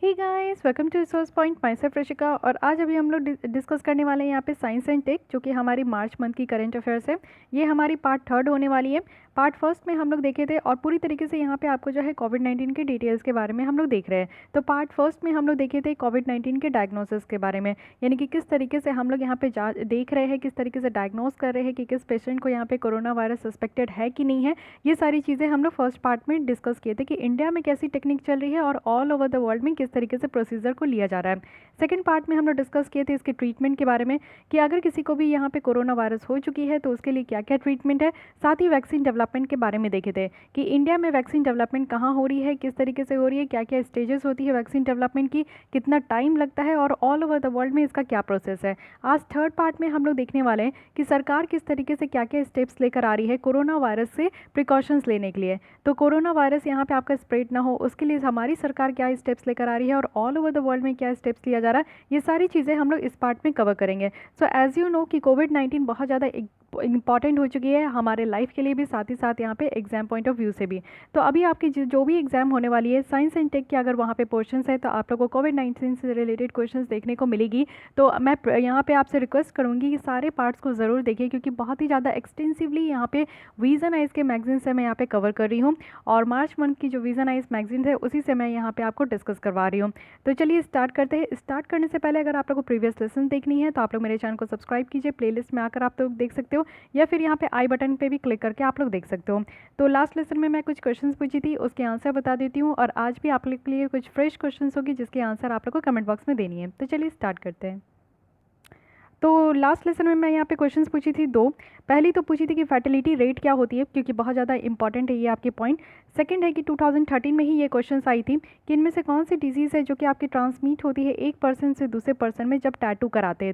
Hey guys, welcome to resource point. Myself Rashika. और आज अभी हम लोग डिस्कस करने वाले हैं यहाँ पे साइंस एंड टेक, जो कि हमारी मार्च मंथ की करंट अफेयर्स है। ये हमारी पार्ट थर्ड होने वाली है। पार्ट फर्स्ट में हम लोग देखे थे और पूरी तरीके से यहाँ पे आपको जो है कोविड-19 के डिटेल्स के बारे में हम लोग देख रहे हैं। तो पार्ट फर्स्ट में हम लोग देखे थे कोविड-19 के डायग्नोसिस के बारे में, यानी कि किस तरीके से हम लोग यहाँ पे देख रहे हैं, किस तरीके से डायग्नोस कर रहे हैं कि किस पेशेंट को यहाँ पे कोरोना वायरस सस्पेक्टेड है कि नहीं है। ये सारी चीज़ें हम लोग फर्स्ट पार्ट में डिस्कस किए थे कि इंडिया में कैसी टेक्निक चल रही है और ऑल ओवर द वर्ल्ड में किस तरीके से प्रोसीजर को लिया जा रहा है। सेकंड पार्ट में हम लोग डिस्कस किए थे इसके ट्रीटमेंट के बारे में कि अगर किसी को भी यहाँ पे कोरोना वायरस हो चुकी है तो उसके लिए क्या क्या ट्रीटमेंट है। साथ ही वैक्सीन डेवलपमेंट के बारे में देखे थे कि इंडिया में वैक्सीन डेवलपमेंट कहाँ हो रही है, किस तरीके से हो रही है, क्या क्या स्टेजेस होती है वैक्सीन डेवलपमेंट की, कितना टाइम लगता है और ऑल ओवर द वर्ल्ड में इसका क्या प्रोसेस है। आज थर्ड पार्ट में हम लोग देखने वाले हैं कि सरकार किस तरीके से क्या क्या स्टेप्स लेकर आ रही है कोरोना वायरस से प्रिकॉशंस लेने के लिए। तो कोरोना वायरस यहाँ पे आपका स्प्रेड ना हो उसके लिए हमारी सरकार क्या स्टेप्स लेकर आ रही है और ऑल ओवर द वर्ल्ड में क्या स्टेप्स लिया जा रहा है, ये सारी चीज़ें हम लोग इस पार्ट में कवर करेंगे। सो एज यू नो कि कोविड-19 बहुत ज़्यादा इंपॉर्टेंट हो चुकी है हमारे लाइफ के लिए भी, साथ ही साथ यहाँ पे एग्जाम पॉइंट ऑफ व्यू से भी। तो अभी आपकी जो भी एग्जाम होने वाली है साइंस एंड टेक की, अगर वहाँ पे पोर्शंस है तो आप लोगों को कोविड-19 से रिलेटेड क्वेश्चंस देखने को मिलेगी। तो मैं यहाँ पे आपसे रिक्वेस्ट करूँगी कि सारे पार्ट्स को ज़रूर देखिए, क्योंकि बहुत ही ज़्यादा एक्सटेंसिवली यहाँ पे विजन आइज के मैगजीन से मैं यहाँ पे कवर कर रही हूँ और मार्च मंथ की जो विजन आइज मैगजीन है उसी से मैं यहाँ पे आपको डिस्कस करवा रही हूँ। तो चलिए स्टार्ट करते हैं। स्टार्ट करने से पहले अगर आप लोगों को प्रीवियस लेसन देखनी है तो आप लोग मेरे चैनल को सब्सक्राइब कीजिए, प्लेलिस्ट में आकर आप लोग देख सकते हो, या फिर यहाँ पे आई बटन पे भी क्लिक करके आप लोग देख सकते हो। तो लास्ट लेसन में मैं कुछ क्वेश्चंस पूछी थी, उसके आंसर बता देती हूँ और आज भी आप लोग के लिए कुछ फ्रेश क्वेश्चंस होगी जिसके आंसर आप लोग को कमेंट बॉक्स में देनी है। तो चलिए स्टार्ट करते हैं। तो लास्ट लेसन में मैं यहाँ पे क्वेश्चंस पूछी थी दो। पहली तो पूछी थी कि फर्टिलिटी रेट क्या होती है, क्योंकि बहुत ज़्यादा इंपॉर्टेंट है ये आपकी पॉइंट। सेकंड है कि 2013 में ही ये क्वेश्चंस आई थी कि इनमें से कौन सी डिजीज़ है जो कि आपकी ट्रांसमिट होती है एक पर्सन से दूसरे पर्सन में जब टैटू कराते हैं।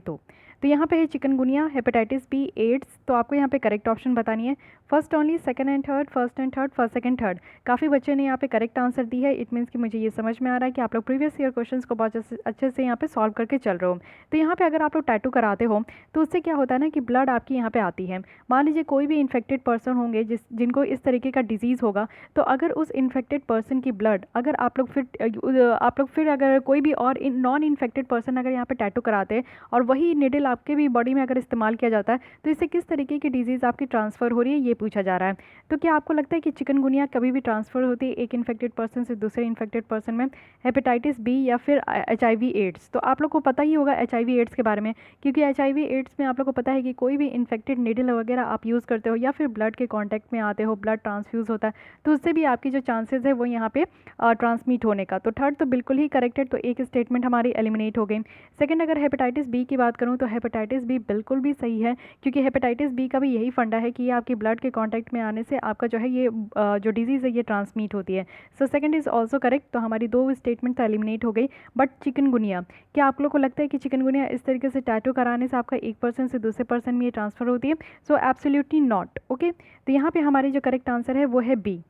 तो यहाँ पे है चिकनगुनिया, हेपेटाइटिस बी, एड्स। तो आपको यहाँ पे करेक्ट ऑप्शन बतानी है, first only, second and third, first and third, first second third. काफ़ी बच्चे ने यहाँ पे करेक्ट आंसर दी है। इट मीन्स कि मुझे ये समझ में आ रहा है कि आप लोग प्रीवियस ईयर क्वेश्चंस को बहुत अच्छे से यहाँ पे सॉल्व करके चल रहे हो। तो यहाँ पे अगर आप लोग टैटू कराते हो तो उससे क्या होता है ना कि ब्लड आपकी यहाँ पे आती है। मान लीजिए कोई भी इन्फेक्टेड पर्सन होंगे जिनको इस तरीके का डिजीज़ होगा, तो अगर उस इन्फेक्टेड पर्सन की ब्लड अगर आप लोग फिर अगर कोई भी और नॉन इन्फेक्टेड पर्सन अगर यहाँ पे टैटू कराते हैं और वही निडल आपके भी बॉडी में अगर इस्तेमाल किया जाता है तो इससे किस तरीके की डिजीज़ आपकी ट्रांसफ़र हो रही है ये पूछा जा रहा है। तो क्या आपको लगता है कि चिकनगुनिया कभी भी ट्रांसफ़र होती है एक इन्फेक्टेड पर्सन से दूसरे इन्फेक्टेड पर्सन में, हेपेटाइटिस बी या फिर HIV एड्स? तो आप लोग को पता ही होगा HIV एड्स के बारे में, क्योंकि HIV एड्स में आप लोग को पता है कि कोई भी इन्फेक्टेड निडल वगैरह आप यूज़ करते हो या फिर ब्लड के कांटेक्ट में आते हो, ब्लड ट्रांसफ्यूज़ होता है, तो उससे भी आपकी जो चांसेस है वो यहाँ पे ट्रांसमिट होने का। तो थर्ड तो बिल्कुल ही करेक्ट है, तो एक स्टेटमेंट हमारी एलिमिनेट हो गई। सेकंड, अगर हेपेटाइटिस बी की बात करूँ तो हेपेटाइटिस बी बिल्कुल भी सही है, क्योंकि हेपेटाइटिस बी का भी यही फंडा है कि ये आपकी ब्लड के कॉन्टैक्ट में आने से आपका जो है ये जो डिजीज़ है ये ट्रांसमिट होती है। So second is also correct. तो हमारी दो स्टेटमेंट तो एलिमिनेट हो गई। बट चिकनगुनिया, क्या आप लोग को लगता है कि चिकनगुनिया इस तरीके से टैटू कराने से आपका एक पर्सन से दूसरे पर्सन में ये ट्रांसफ़र होती है? So absolutely not. ओके, तो यहाँ पे हमारी जो करेक्ट आंसर है वो है बी।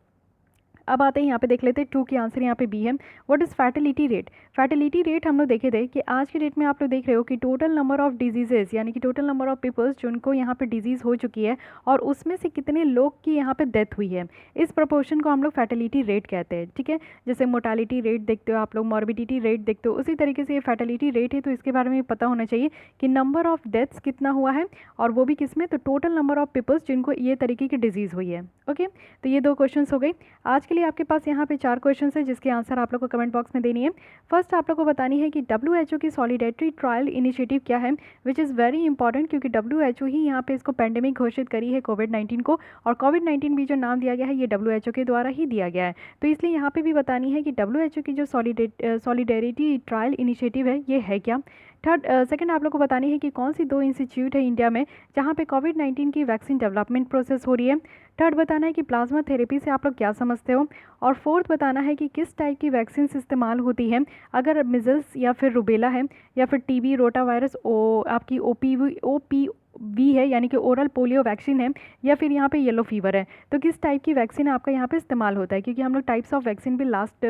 अब आते हैं यहाँ पे देख लेते हैं टू की आंसर यहाँ पे बी है। What is fertility rate? Fertility rate हम लोग देखे थे कि आज के डेट में आप लोग देख रहे हो कि टोटल नंबर ऑफ डिजीजेस, यानी कि टोटल नंबर ऑफ पीपल्स जिनको यहाँ पे डिजीज़ हो चुकी है और उसमें से कितने लोग की यहाँ पे डेथ हुई है, इस प्रोपोर्शन को हम लोग फर्टिलिटी रेट कहते हैं। ठीक है, जैसे मोर्टालिटी रेट देखते हो आप लोग, मॉर्बिडिटी रेट देखते हो, उसी तरीके से ये फर्टिलिटी रेट है। तो इसके बारे में पता होना चाहिए कि नंबर ऑफ डेथ्स कितना हुआ है और वो भी किस में, तो टोटल नंबर ऑफ पीपल्स जिनको ये तरीके की डिजीज़ हुई है। ओके, तो ये दो क्वेश्चन हो गई। आज के लिए आपके पास यहाँ पे 4 क्वेश्चन है जिसके आंसर आप लोग को कमेंट बॉक्स में देनी है। फर्स्ट आप लोग को बतानी है कि WHO की सॉलिडेटरी ट्रायल इनिशिएटिव क्या है, विच इज़ वेरी इंपॉर्टेंट, क्योंकि WHO ही यहाँ पे इसको पेंडेमिक घोषित करी है कोविड-19 को, और कोविड-19 भी जो नाम दिया गया है ये WHO के द्वारा ही दिया गया है। तो इसलिए यहाँ पे भी बतानी है कि WHO की जो सॉलिडेरिटी ट्रायल इनिशिएटिव है ये है क्या। सेकंड आप लोग को बतानी है कि कौन सी 2 इंस्टीट्यूट है इंडिया में जहाँ पे कोविड-19 की वैक्सीन डेवलपमेंट प्रोसेस हो रही है। थर्ड बताना है कि प्लाज्मा थेरेपी से आप लोग क्या समझते हो। और फोर्थ बताना है कि किस टाइप की वैक्सीन इस्तेमाल होती है अगर मिजल्स या फिर रुबेला है या फिर TB, रोटा वायरस, आपकी OPV है यानी कि ओरल पोलियो वैक्सीन है, या फिर यहाँ पे येलो फीवर है। तो किस टाइप की वैक्सीन आपका यहाँ पे इस्तेमाल होता है, क्योंकि हम लोग टाइप्स ऑफ वैक्सीन भी लास्ट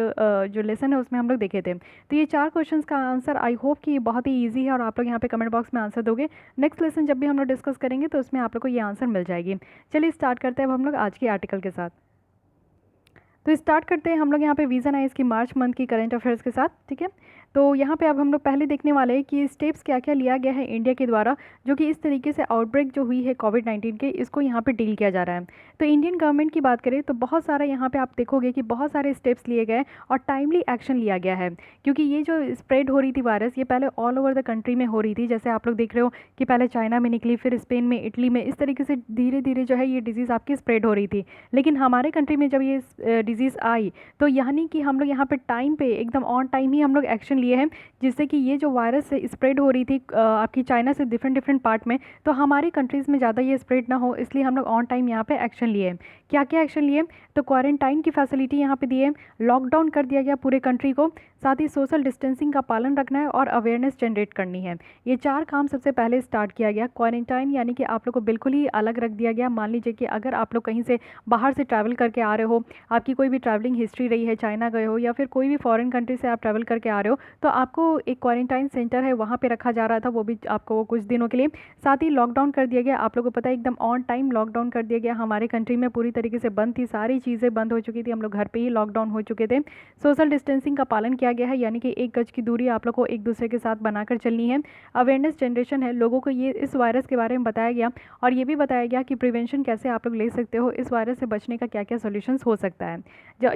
जो लेसन है उसमें हम लोग देखे थे। तो ये 4 क्वेश्चन का आंसर आई होप कि बहुत ही ईजी है और आप लोग यहाँ पे कमेंट बॉक्स में आंसर दोगे। नेक्स्ट लेसन जब भी हम लोग डिस्कस करेंगे तो उसमें आप लोग को ये आंसर मिल जाएगी। चलिए स्टार्ट करते हैं अब हम लोग आज के आर्टिकल के साथ। तो स्टार्ट करते हैं हम लोग यहाँ पे विज़न आइज की मार्च मंथ की करंट अफेयर्स के साथ, ठीक है। तो यहाँ पे अब हम लोग पहले देखने वाले हैं कि स्टेप्स क्या क्या लिया गया है इंडिया के द्वारा, जो कि इस तरीके से आउटब्रेक जो हुई है कोविड-19 के, इसको यहाँ पे डील किया जा रहा है। तो इंडियन गवर्नमेंट की बात करें तो बहुत सारा यहाँ पे आप देखोगे कि बहुत सारे स्टेप्स लिए गए और टाइमली एक्शन लिया गया है, क्योंकि ये जो स्प्रेड हो रही थी वायरस, ये पहले ऑल ओवर द कंट्री में हो रही थी। जैसे आप लोग देख रहे हो कि पहले चाइना में निकली, फिर स्पेन में, इटली में, इस तरीके से धीरे धीरे जो है ये डिजीज़ आपकी स्प्रेड हो रही थी। लेकिन हमारे कंट्री में जब ये डिजीज़ आई तो यानी कि हम लोग यहाँ पे टाइम पे एकदम ऑन टाइम ही हम लोग एक्शन लिए हैं, जिससे कि ये जो वायरस स्प्रेड हो रही थी आपकी चाइना से डिफरेंट डिफरेंट पार्ट में, तो हमारी कंट्रीज़ में ज़्यादा ये स्प्रेड ना हो, इसलिए हम लोग ऑन टाइम यहाँ पे एक्शन लिए। क्या क्या एक्शन लिए? तो क्वारंटाइन की फैसिलिटी यहाँ पे दिए, लॉकडाउन कर दिया गया पूरे कंट्री को, साथ ही सोशल डिस्टेंसिंग का पालन रखना है और अवेयरनेस जनरेट करनी है। ये 4 काम सबसे पहले स्टार्ट किया गया। क्वारंटाइन यानी कि आप लोग को बिल्कुल ही अलग रख दिया गया। मान लीजिए कि अगर आप लोग कहीं से बाहर से ट्रैवल करके आ रहे हो, आपकी कोई भी ट्रैवलिंग हिस्ट्री रही है, चाइना गए हो या फिर कोई भी फॉरेन कंट्री से आप ट्रैवल करके आ रहे हो, तो आपको एक क्वारंटाइन सेंटर है वहाँ पे रखा जा रहा था, वो भी आपको कुछ दिनों के लिए। साथ ही लॉकडाउन कर दिया गया। आप लोगों को पता है एकदम ऑन टाइम लॉकडाउन कर दिया गया। हमारे कंट्री में पूरी तरीके से बंद थी, सारी चीज़ें बंद हो चुकी थी, हम लोग घर पे ही लॉकडाउन हो चुके थे। सोशल डिस्टेंसिंग का पालन किया गया है, यानी कि 1 गज की दूरी आप लोग को एक दूसरे के साथ बनाकर चलनी है। अवेयरनेस जनरेशन है, लोगों को ये इस वायरस के बारे में बताया गया और ये भी बताया गया कि प्रिवेंशन कैसे आप लोग ले सकते हो, इस वायरस से बचने का क्या क्या सोल्यूशंस हो सकता है।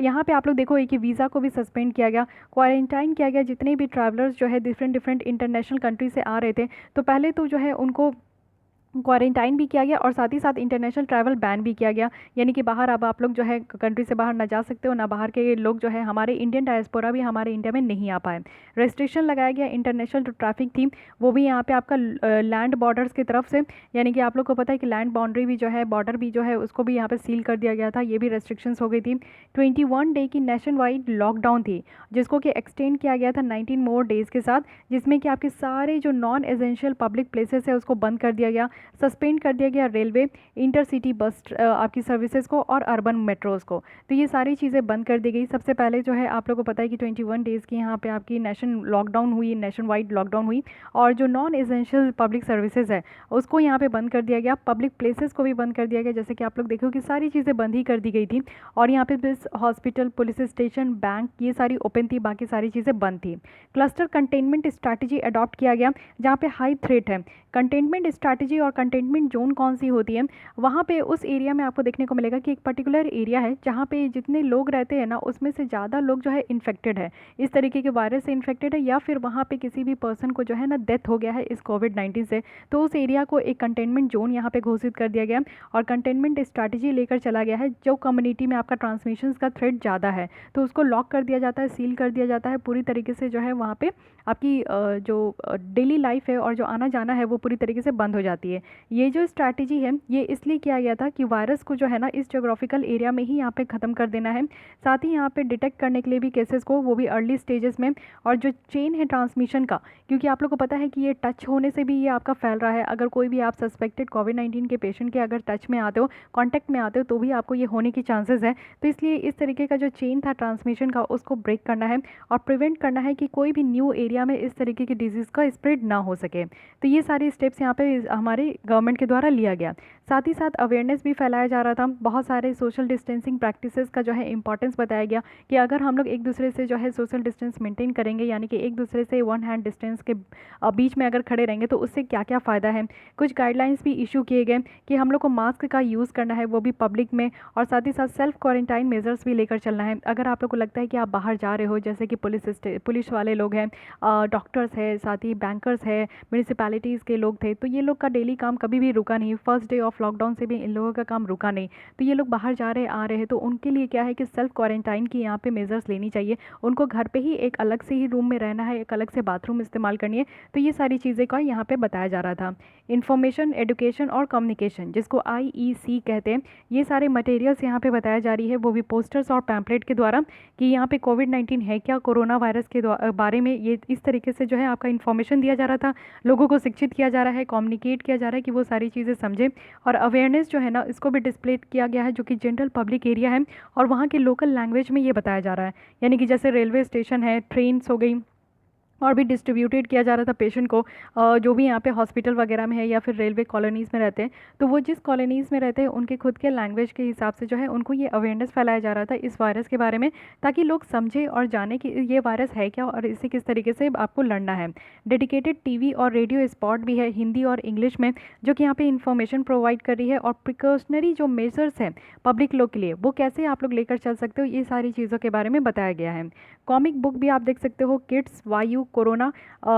यहाँ पे आप लोग देखो कि वीज़ा को भी सस्पेंड किया गया, क्वारंटाइन किया गया। जितने भी ट्रैवलर्स जो है डिफरेंट डिफरेंट इंटरनेशनल कंट्री से आ रहे थे, तो पहले तो जो है उनको क्वारंटाइन भी किया गया और साथ ही साथ इंटरनेशनल ट्रैवल बैन भी किया गया, यानी कि बाहर अब आप लोग जो है कंट्री से बाहर ना जा सकते हो, ना बाहर के लोग जो है, हमारे इंडियन डायस्पोरा भी हमारे इंडिया में नहीं आ पाए। रेस्ट्रिक्शन लगाया गया, इंटरनेशनल जो ट्रैफिक थी वो भी यहाँ पे आपका लैंड बॉर्डर्स की तरफ से, यानी कि आप लोग को पता है कि लैंड बाउंड्री भी जो है, बॉर्डर भी जो है, उसको भी यहाँ पे सील कर दिया गया था, ये भी रेस्ट्रिक्शंस हो गई थी। 21 डे की नेशन वाइड लॉकडाउन थी, जिसको कि एक्सटेंड किया गया था 19 मोर डेज़ के साथ, जिसमें कि आपके सारे जो नॉन एसेंशियल पब्लिक प्लेसेस है उसको बंद कर दिया गया। सस्पेंड कर दिया गया रेलवे, इंटरसिटी बस आपकी सर्विसेज को और अर्बन मेट्रोज़ को, तो ये सारी चीज़ें बंद कर दी गई। सबसे पहले जो है आप लोगों को पता है कि 21 डेज़ की यहाँ पे आपकी नेशन लॉकडाउन हुई, नेशन वाइड लॉकडाउन हुई, और जो नॉन एसेंशियल पब्लिक सर्विसेज है उसको यहाँ पे बंद कर दिया गया। पब्लिक प्लेसेस को भी बंद कर दिया गया, जैसे कि आप लोग देखो कि सारी चीज़ें बंद ही कर दी गई थी, और यहाँ पे बस हॉस्पिटल, पुलिस स्टेशन, बैंक, ये सारी ओपन थी, बाकी सारी चीज़ें बंद थी। क्लस्टर कंटेनमेंट स्ट्रैटेजी अडॉप्ट किया गया, जहाँ पे हाई थ्रेट है। कंटेनमेंट स्ट्रैटेजी और कंटेनमेंट जोन कौन सी होती है? वहाँ पे उस एरिया में आपको देखने को मिलेगा कि एक पर्टिकुलर एरिया है जहाँ पे जितने लोग रहते हैं ना, उसमें से ज़्यादा लोग जो है इन्फेक्टेड है, इस तरीके के वायरस से इन्फेक्टेड है, या फिर वहाँ पे किसी भी पर्सन को जो है ना डेथ हो गया है इस कोविड-19 से, तो उस एरिया को एक कंटेनमेंट जोन यहाँ पे घोषित कर दिया गया और कंटेनमेंट स्ट्रैटेजी लेकर चला गया है। जो कम्युनिटी में आपका ट्रांसमिशन का थ्रेट ज़्यादा है तो उसको लॉक कर दिया जाता है, सील कर दिया जाता है पूरी तरीके से, जो है वहाँ पे आपकी जो डेली लाइफ है और जो आना जाना है वो पूरी तरीके से बंद हो जाती है। ये जो स्ट्रैटेजी है ये इसलिए किया गया था कि वायरस को जो है ना इस जोग्राफिकल एरिया में ही यहाँ पे ख़त्म कर देना है, साथ ही यहाँ पे डिटेक्ट करने के लिए भी केसेस को, वो भी अर्ली स्टेजेस में, और जो चेन है ट्रांसमिशन का, क्योंकि आप लोग को पता है कि ये टच होने से भी ये आपका फैल रहा है। अगर कोई भी आप सस्पेक्टेड कोविड-19 के पेशेंट के अगर टच में आते हो, कॉन्टैक्ट में आते हो, तो भी आपको ये होने की चांसेस है। तो इसलिए इस तरीके का जो चेन था ट्रांसमिशन का, उसको ब्रेक करना है और प्रिवेंट करना है कि कोई भी न्यू एरिया में इस तरीके की डिजीज़ का स्प्रेड ना हो सके। तो ये सारे स्टेप्स यहाँ पे हमारे गवर्नमेंट के द्वारा लिया गया। साथ ही साथ अवेयरनेस भी फैलाया जा रहा था, बहुत सारे सोशल डिस्टेंसिंग प्रैक्टिसेस का जो है इंपॉर्टेंस बताया गया कि अगर हम लोग एक दूसरे से जो है सोशल डिस्टेंस मेंटेन करेंगे, यानी कि एक दूसरे से 1 हैंड डिस्टेंस के बीच में अगर खड़े रहेंगे तो उससे क्या क्या फ़ायदा है। कुछ गाइडलाइंस भी इशू किए गए कि हम लोग को मास्क का यूज़ करना है, वो भी पब्लिक में, और साथ ही साथ सेल्फ क्वारंटाइन मेजर्स भी लेकर चलना है। अगर आप लोग को लगता है कि आप बाहर जा रहे हो, जैसे कि पुलिस वाले लोग हैं, डॉक्टर्स है, साथ ही बैंकर्स है, म्यूनिसिपैलिटीज़ के लोग थे, तो ये लोग का डेली काम कभी भी रुका नहीं। फर्स्ट डे ऑफ लॉकडाउन से भी इन लोगों का काम रुका नहीं। तो ये लोग बाहर जा रहे आ रहे हैं, तो उनके लिए क्या है कि सेल्फ क्वारंटाइन की यहाँ पे मेजर्स लेनी चाहिए। उनको घर पे ही एक अलग से ही रूम में रहना है, एक अलग से बाथरूम इस्तेमाल करनी है। तो ये सारी चीज़ें का यहाँ पे बताया जा रहा था। इन्फॉर्मेशन, एजुकेशन और कम्युनिकेशन, जिसको IEC कहते हैं, ये सारे मटेरियल्स यहाँ पे बताया जा रही है, वो भी पोस्टर्स और पैम्पलेट के द्वारा, कि यहाँ पे कोविड-19 है क्या, कोरोना वायरस के बारे में ये इस तरीके से जो है आपका इन्फॉर्मेशन दिया जा रहा था, लोगों को शिक्षित किया जा रहा है, कम्युनिकेट किया जा रहा है कि वो सारी चीज़ें समझें, और अवेयरनेस जो है ना इसको भी डिस्प्ले किया गया है, जो कि जनरल पब्लिक एरिया है और वहाँ के लोकल लैंग्वेज में ये बताया जा रहा है, यानी कि जैसे रेलवे स्टेशन है, ट्रेन्स हो गई, और भी डिस्ट्रीब्यूटेड किया जा रहा था पेशेंट को, जो भी यहाँ पे हॉस्पिटल वगैरह में है या फिर रेलवे कॉलोनीज़ में रहते हैं, तो वो जिस कॉलोनीज़ में रहते हैं उनके खुद के लैंग्वेज के हिसाब से जो है उनको ये अवेयरनेस फैलाया जा रहा था इस वायरस के बारे में, ताकि लोग समझें और जानें कि ये वायरस है क्या और इससे किस तरीके से आपको लड़ना है। डेडिकेटेड टीवी और रेडियो स्पॉट भी है हिंदी और इंग्लिश में, जो कि यहाँ पे इन्फॉर्मेशन प्रोवाइड कर रही है, और प्रिकॉशनरी जो मेजर्स हैं पब्लिक लोग के लिए वो कैसे आप लोग लेकर चल सकते हो, ये सारी चीज़ों के बारे में बताया गया है। कॉमिक बुक भी आप देख सकते हो, किड्स वायु कोरोना,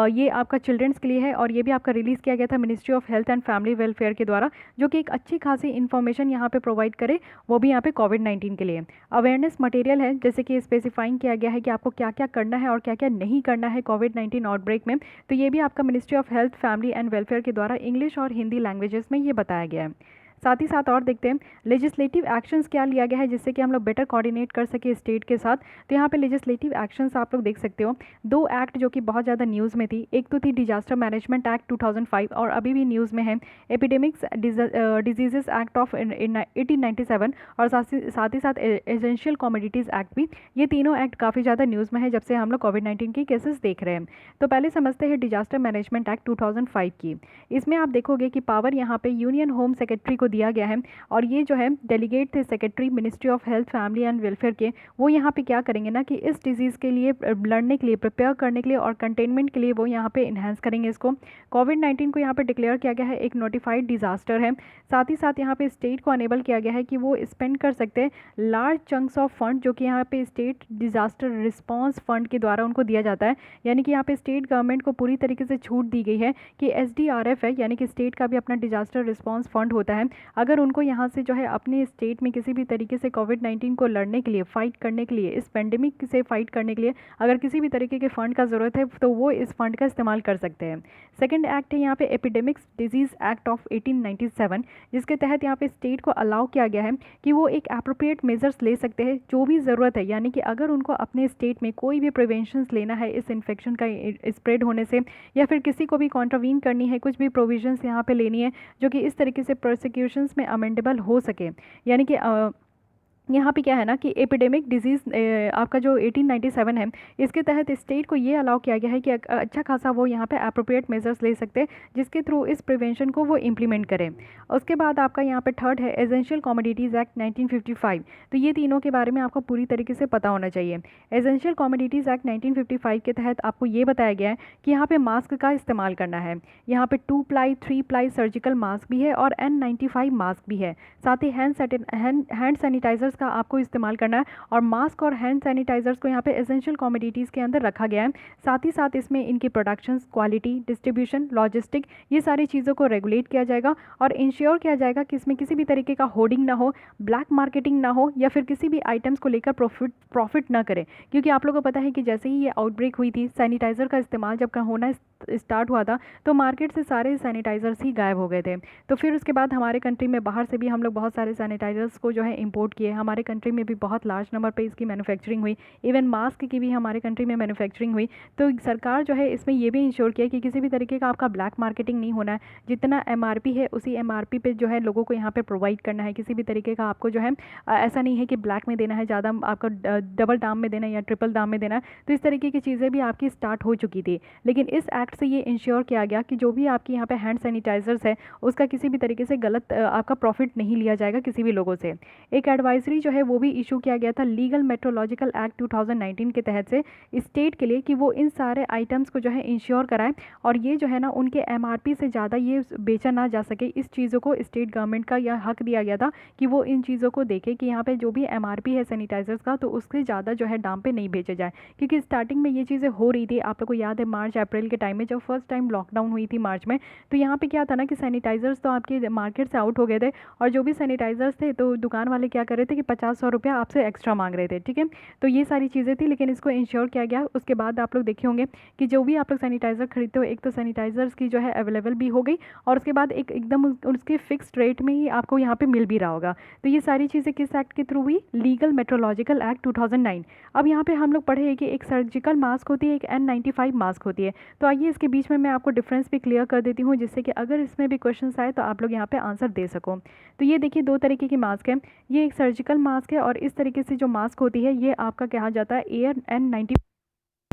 ये आपका चिल्ड्रंस के लिए है, और ये भी आपका रिलीज़ किया गया था ministry of health and family welfare के द्वारा, जो कि एक अच्छी खासी इन्फॉर्मेशन यहाँ पे प्रोवाइड करे, वो भी यहाँ पे कोविड-19 के लिए। अवेयरनेस मटेरियल है, जैसे कि स्पेसिफाइंग किया गया है कि आपको क्या क्या करना है और क्या क्या नहीं करना है कोविड-19 आउटब्रेक में, तो ये भी आपका ministry of health family and welfare के द्वारा इंग्लिश और हिंदी लैंग्वेजेस में ये बताया गया है। साथ ही साथ और देखते हैं लेजिस्लेटिव एक्शंस क्या लिया गया है, जिससे कि हम लोग बेटर कोऑर्डिनेट कर सके स्टेट के साथ। तो यहाँ पे लेजिस्लेटिव एक्शंस आप लोग देख सकते हो, दो एक्ट जो कि बहुत ज़्यादा न्यूज़ में थी, एक तो थी डिजास्टर मैनेजमेंट एक्ट 2005 और अभी भी न्यूज़ में है एपिडेमिक्स डिजीजेस एक्ट ऑफ 1897, और साथ ही साथ एसेंशियल कमोडिटीज़ एक्ट भी। ये तीनों एक्ट काफ़ी ज़्यादा न्यूज़ में है जब से हम लोग कोविड-19 की केसेस देख रहे हैं। तो पहले समझते हैं डिजास्टर मैनेजमेंट एक्ट 2005 की। इसमें आप देखोगे कि पावर यहाँ पे यूनियन होम सेक्रेटरी को दिया गया है, और ये जो है डेलीगेट थे secretary ministry of health family and welfare के, वो यहाँ पे क्या करेंगे ना कि इस डिजीज़ के लिए लड़ने के लिए, प्रिपेयर करने के लिए और कंटेनमेंट के लिए वो यहाँ पे इन्हेंस करेंगे इसको। कोविड-19 को यहाँ पे डिक्लेयर किया गया है एक नोटिफाइड डिजास्टर है। साथ ही साथ यहाँ पे स्टेट को अनेबल किया गया है कि वो स्पेंड कर सकते हैं लार्ज चंक्स ऑफ फंड, जो कि यहाँ पे स्टेट डिजास्टर रिस्पॉन्स फंड के द्वारा उनको दिया जाता है। यानी कि यहाँ पे स्टेट गवर्नमेंट को पूरी तरीके से छूट दी गई है कि SDRF है, यानी कि स्टेट का भी अपना डिजास्टर रिस्पॉन्स फंड होता है। अगर उनको यहाँ से जो है अपने स्टेट में किसी भी तरीके से कोविड-19 को लड़ने के लिए, फाइट करने के लिए, इस पेंडेमिक से फाइट करने के लिए अगर किसी भी तरीके के फंड का ज़रूरत है, तो वो इस फंड का इस्तेमाल कर सकते हैं। सेकंड एक्ट है यहाँ पे एपिडेमिक्स डिजीज़ एक्ट ऑफ 1897, जिसके तहत यहाँ पे स्टेट को अलाउ किया गया है कि वो एक एप्रोप्रिएट मेजर्स ले सकते हैं जो भी ज़रूरत है। यानी कि अगर उनको अपने स्टेट में कोई भी प्रिवेंशंस लेना है इस इन्फेक्शन का स्प्रेड होने से, या फिर किसी को भी कॉन्ट्रावीन करनी है, कुछ भी प्रोविजंस यहाँ पे लेनी है जो कि इस तरीके से प्रोसिक्यूशंस में अमेंडेबल हो सके। यानी कि यहाँ पे क्या है ना कि एपिडेमिक डिजीज़ आपका जो 1897 है, इसके तहत स्टेट को ये अलाउ किया गया है कि अच्छा खासा वो यहाँ पे अप्रोप्रिएट मेजर्स ले सकते हैं, जिसके थ्रू इस प्रिवेंशन को वो इम्प्लीमेंट करें। उसके बाद आपका यहाँ पे थर्ड है एसेंशियल कमोडिटीज़ एक्ट 1955। तो ये तीनों के बारे में आपको पूरी तरीके से पता होना चाहिए। एसेंशियल कमोडिटीज़ एक्ट 1955 के तहत आपको ये बताया गया है कि यहाँ पर मास्क का इस्तेमाल करना है। यहाँ पर 2 प्लाई 3 प्लाई सर्जिकल मास्क भी है और N95 मास्क भी है। साथ ही हैंड सैनिटाइजर्स का आपको इस्तेमाल करना है, और मास्क और हैंड सैनिटाइजर्स को यहाँ पे एसेंशियल कमोडिटीज़ के अंदर रखा गया है। साथ ही साथ इसमें इनकी प्रोडक्शन, क्वालिटी, डिस्ट्रीब्यूशन, लॉजिस्टिक, ये सारी चीज़ों को रेगुलेट किया जाएगा और इंश्योर किया जाएगा कि इसमें किसी भी तरीके का होर्डिंग ना हो, ब्लैक मार्केटिंग ना हो, या फिर किसी भी आइटम्स को लेकर प्रॉफिट ना करें। क्योंकि आप लोगों को पता है कि जैसे ही ये आउटब्रेक हुई थी, सैनिटाइज़र का इस्तेमाल जब होना स्टार्ट हुआ था, तो मार्केट से सारे सैनिटाइज़र्स ही गायब हो गए थे। तो फिर उसके बाद हमारे कंट्री में बाहर से भी हम लोग बहुत सारे सैनिटाइज़र्स को जो है इंपोर्ट किए। हमारे कंट्री में भी बहुत लार्ज नंबर पे इसकी मैन्युफैक्चरिंग हुई, इवन मास्क की भी हमारे कंट्री में मैन्युफैक्चरिंग हुई। तो सरकार जो है इसमें ये भी इंश्योर किया कि किसी भी तरीके का आपका ब्लैक मार्केटिंग नहीं होना है। जितना MRP है उसी MRP पे जो है लोगों को यहाँ पे प्रोवाइड करना है। किसी भी तरीके का आपको जो है ऐसा नहीं है कि ब्लैक में देना है, ज़्यादा आपका डबल दाम में देना है या ट्रिपल दाम में देना है। तो इस तरीके की चीज़ें भी आपकी स्टार्ट हो चुकी थी, लेकिन इस एक्ट से ये इंश्योर किया गया कि जो भी आपकी यहाँ पे हैंड सैनिटाइजर्स है उसका किसी भी तरीके से गलत आपका प्रॉफिट नहीं लिया जाएगा किसी भी लोगों से। एक एडवाइजरी जो है वो भी इशू किया गया था लीगल मेट्रोलॉजिकल एक्ट 2019 के तहत से स्टेट के लिए कि वो इन सारे आइटम्स को जो है इंश्योर कराएं, और ये जो है ना उनके MRP से ज़्यादा ये बेचा ना जा सके। इस चीज़ों को स्टेट गवर्नमेंट का यह हक दिया गया था कि वो इन चीज़ों को देखे कि यहाँ पे जो भी MRP है सैनिटाइजर्स का, तो उससे ज़्यादा जो है दाम पे नहीं बेचे जाए। क्योंकि स्टार्टिंग में ये चीज़ें हो रही थी, आप लोग को याद है मार्च अप्रैल के टाइम में जब फर्स्ट टाइम लॉकडाउन हुई थी मार्च में, तो यहाँ पे क्या था ना कि सैनिटाइजर्स तो आपके मार्केट से आउट हो गए थे, और जो भी सैनिटाइजर्स थे तो दुकान वाले क्या कर रहे थे कि 50-100 रुपया आपसे एक्स्ट्रा मांग रहे थे। ठीक है, तो ये सारी चीज़ें थी, लेकिन इसको इंश्योर किया गया। उसके बाद आप लोग देखे होंगे कि जो भी आप लोग सैनिटाइज़र खरीदते हो, एक तो सैनिटाइजर्स की जो है अवेलेबल भी हो गई, और उसके बाद एक एकदम उसके फिक्स्ड रेट में ही आपको यहाँ पे मिल भी रहा होगा। तो ये सारी चीज़ें किस एक्ट के थ्रू हुई? Legal metrological act 2009। अब यहाँ पे हम लोग पढ़े कि एक सर्जिकल मास्क होती है, एक N95 मास्क होती है। तो आइए इसके बीच में मैं आपको डिफरेंस भी क्लियर कर देती हूँ, जिससे कि अगर इसमें भी क्वेश्चंस आए तो आप लोग यहाँ पे आंसर दे सको। तो ये देखिए दो तरीके की मास्क है, ये एक सर्जिकल मास्क है, और इस तरीके से जो मास्क होती है ये आपका कहा जाता है AN95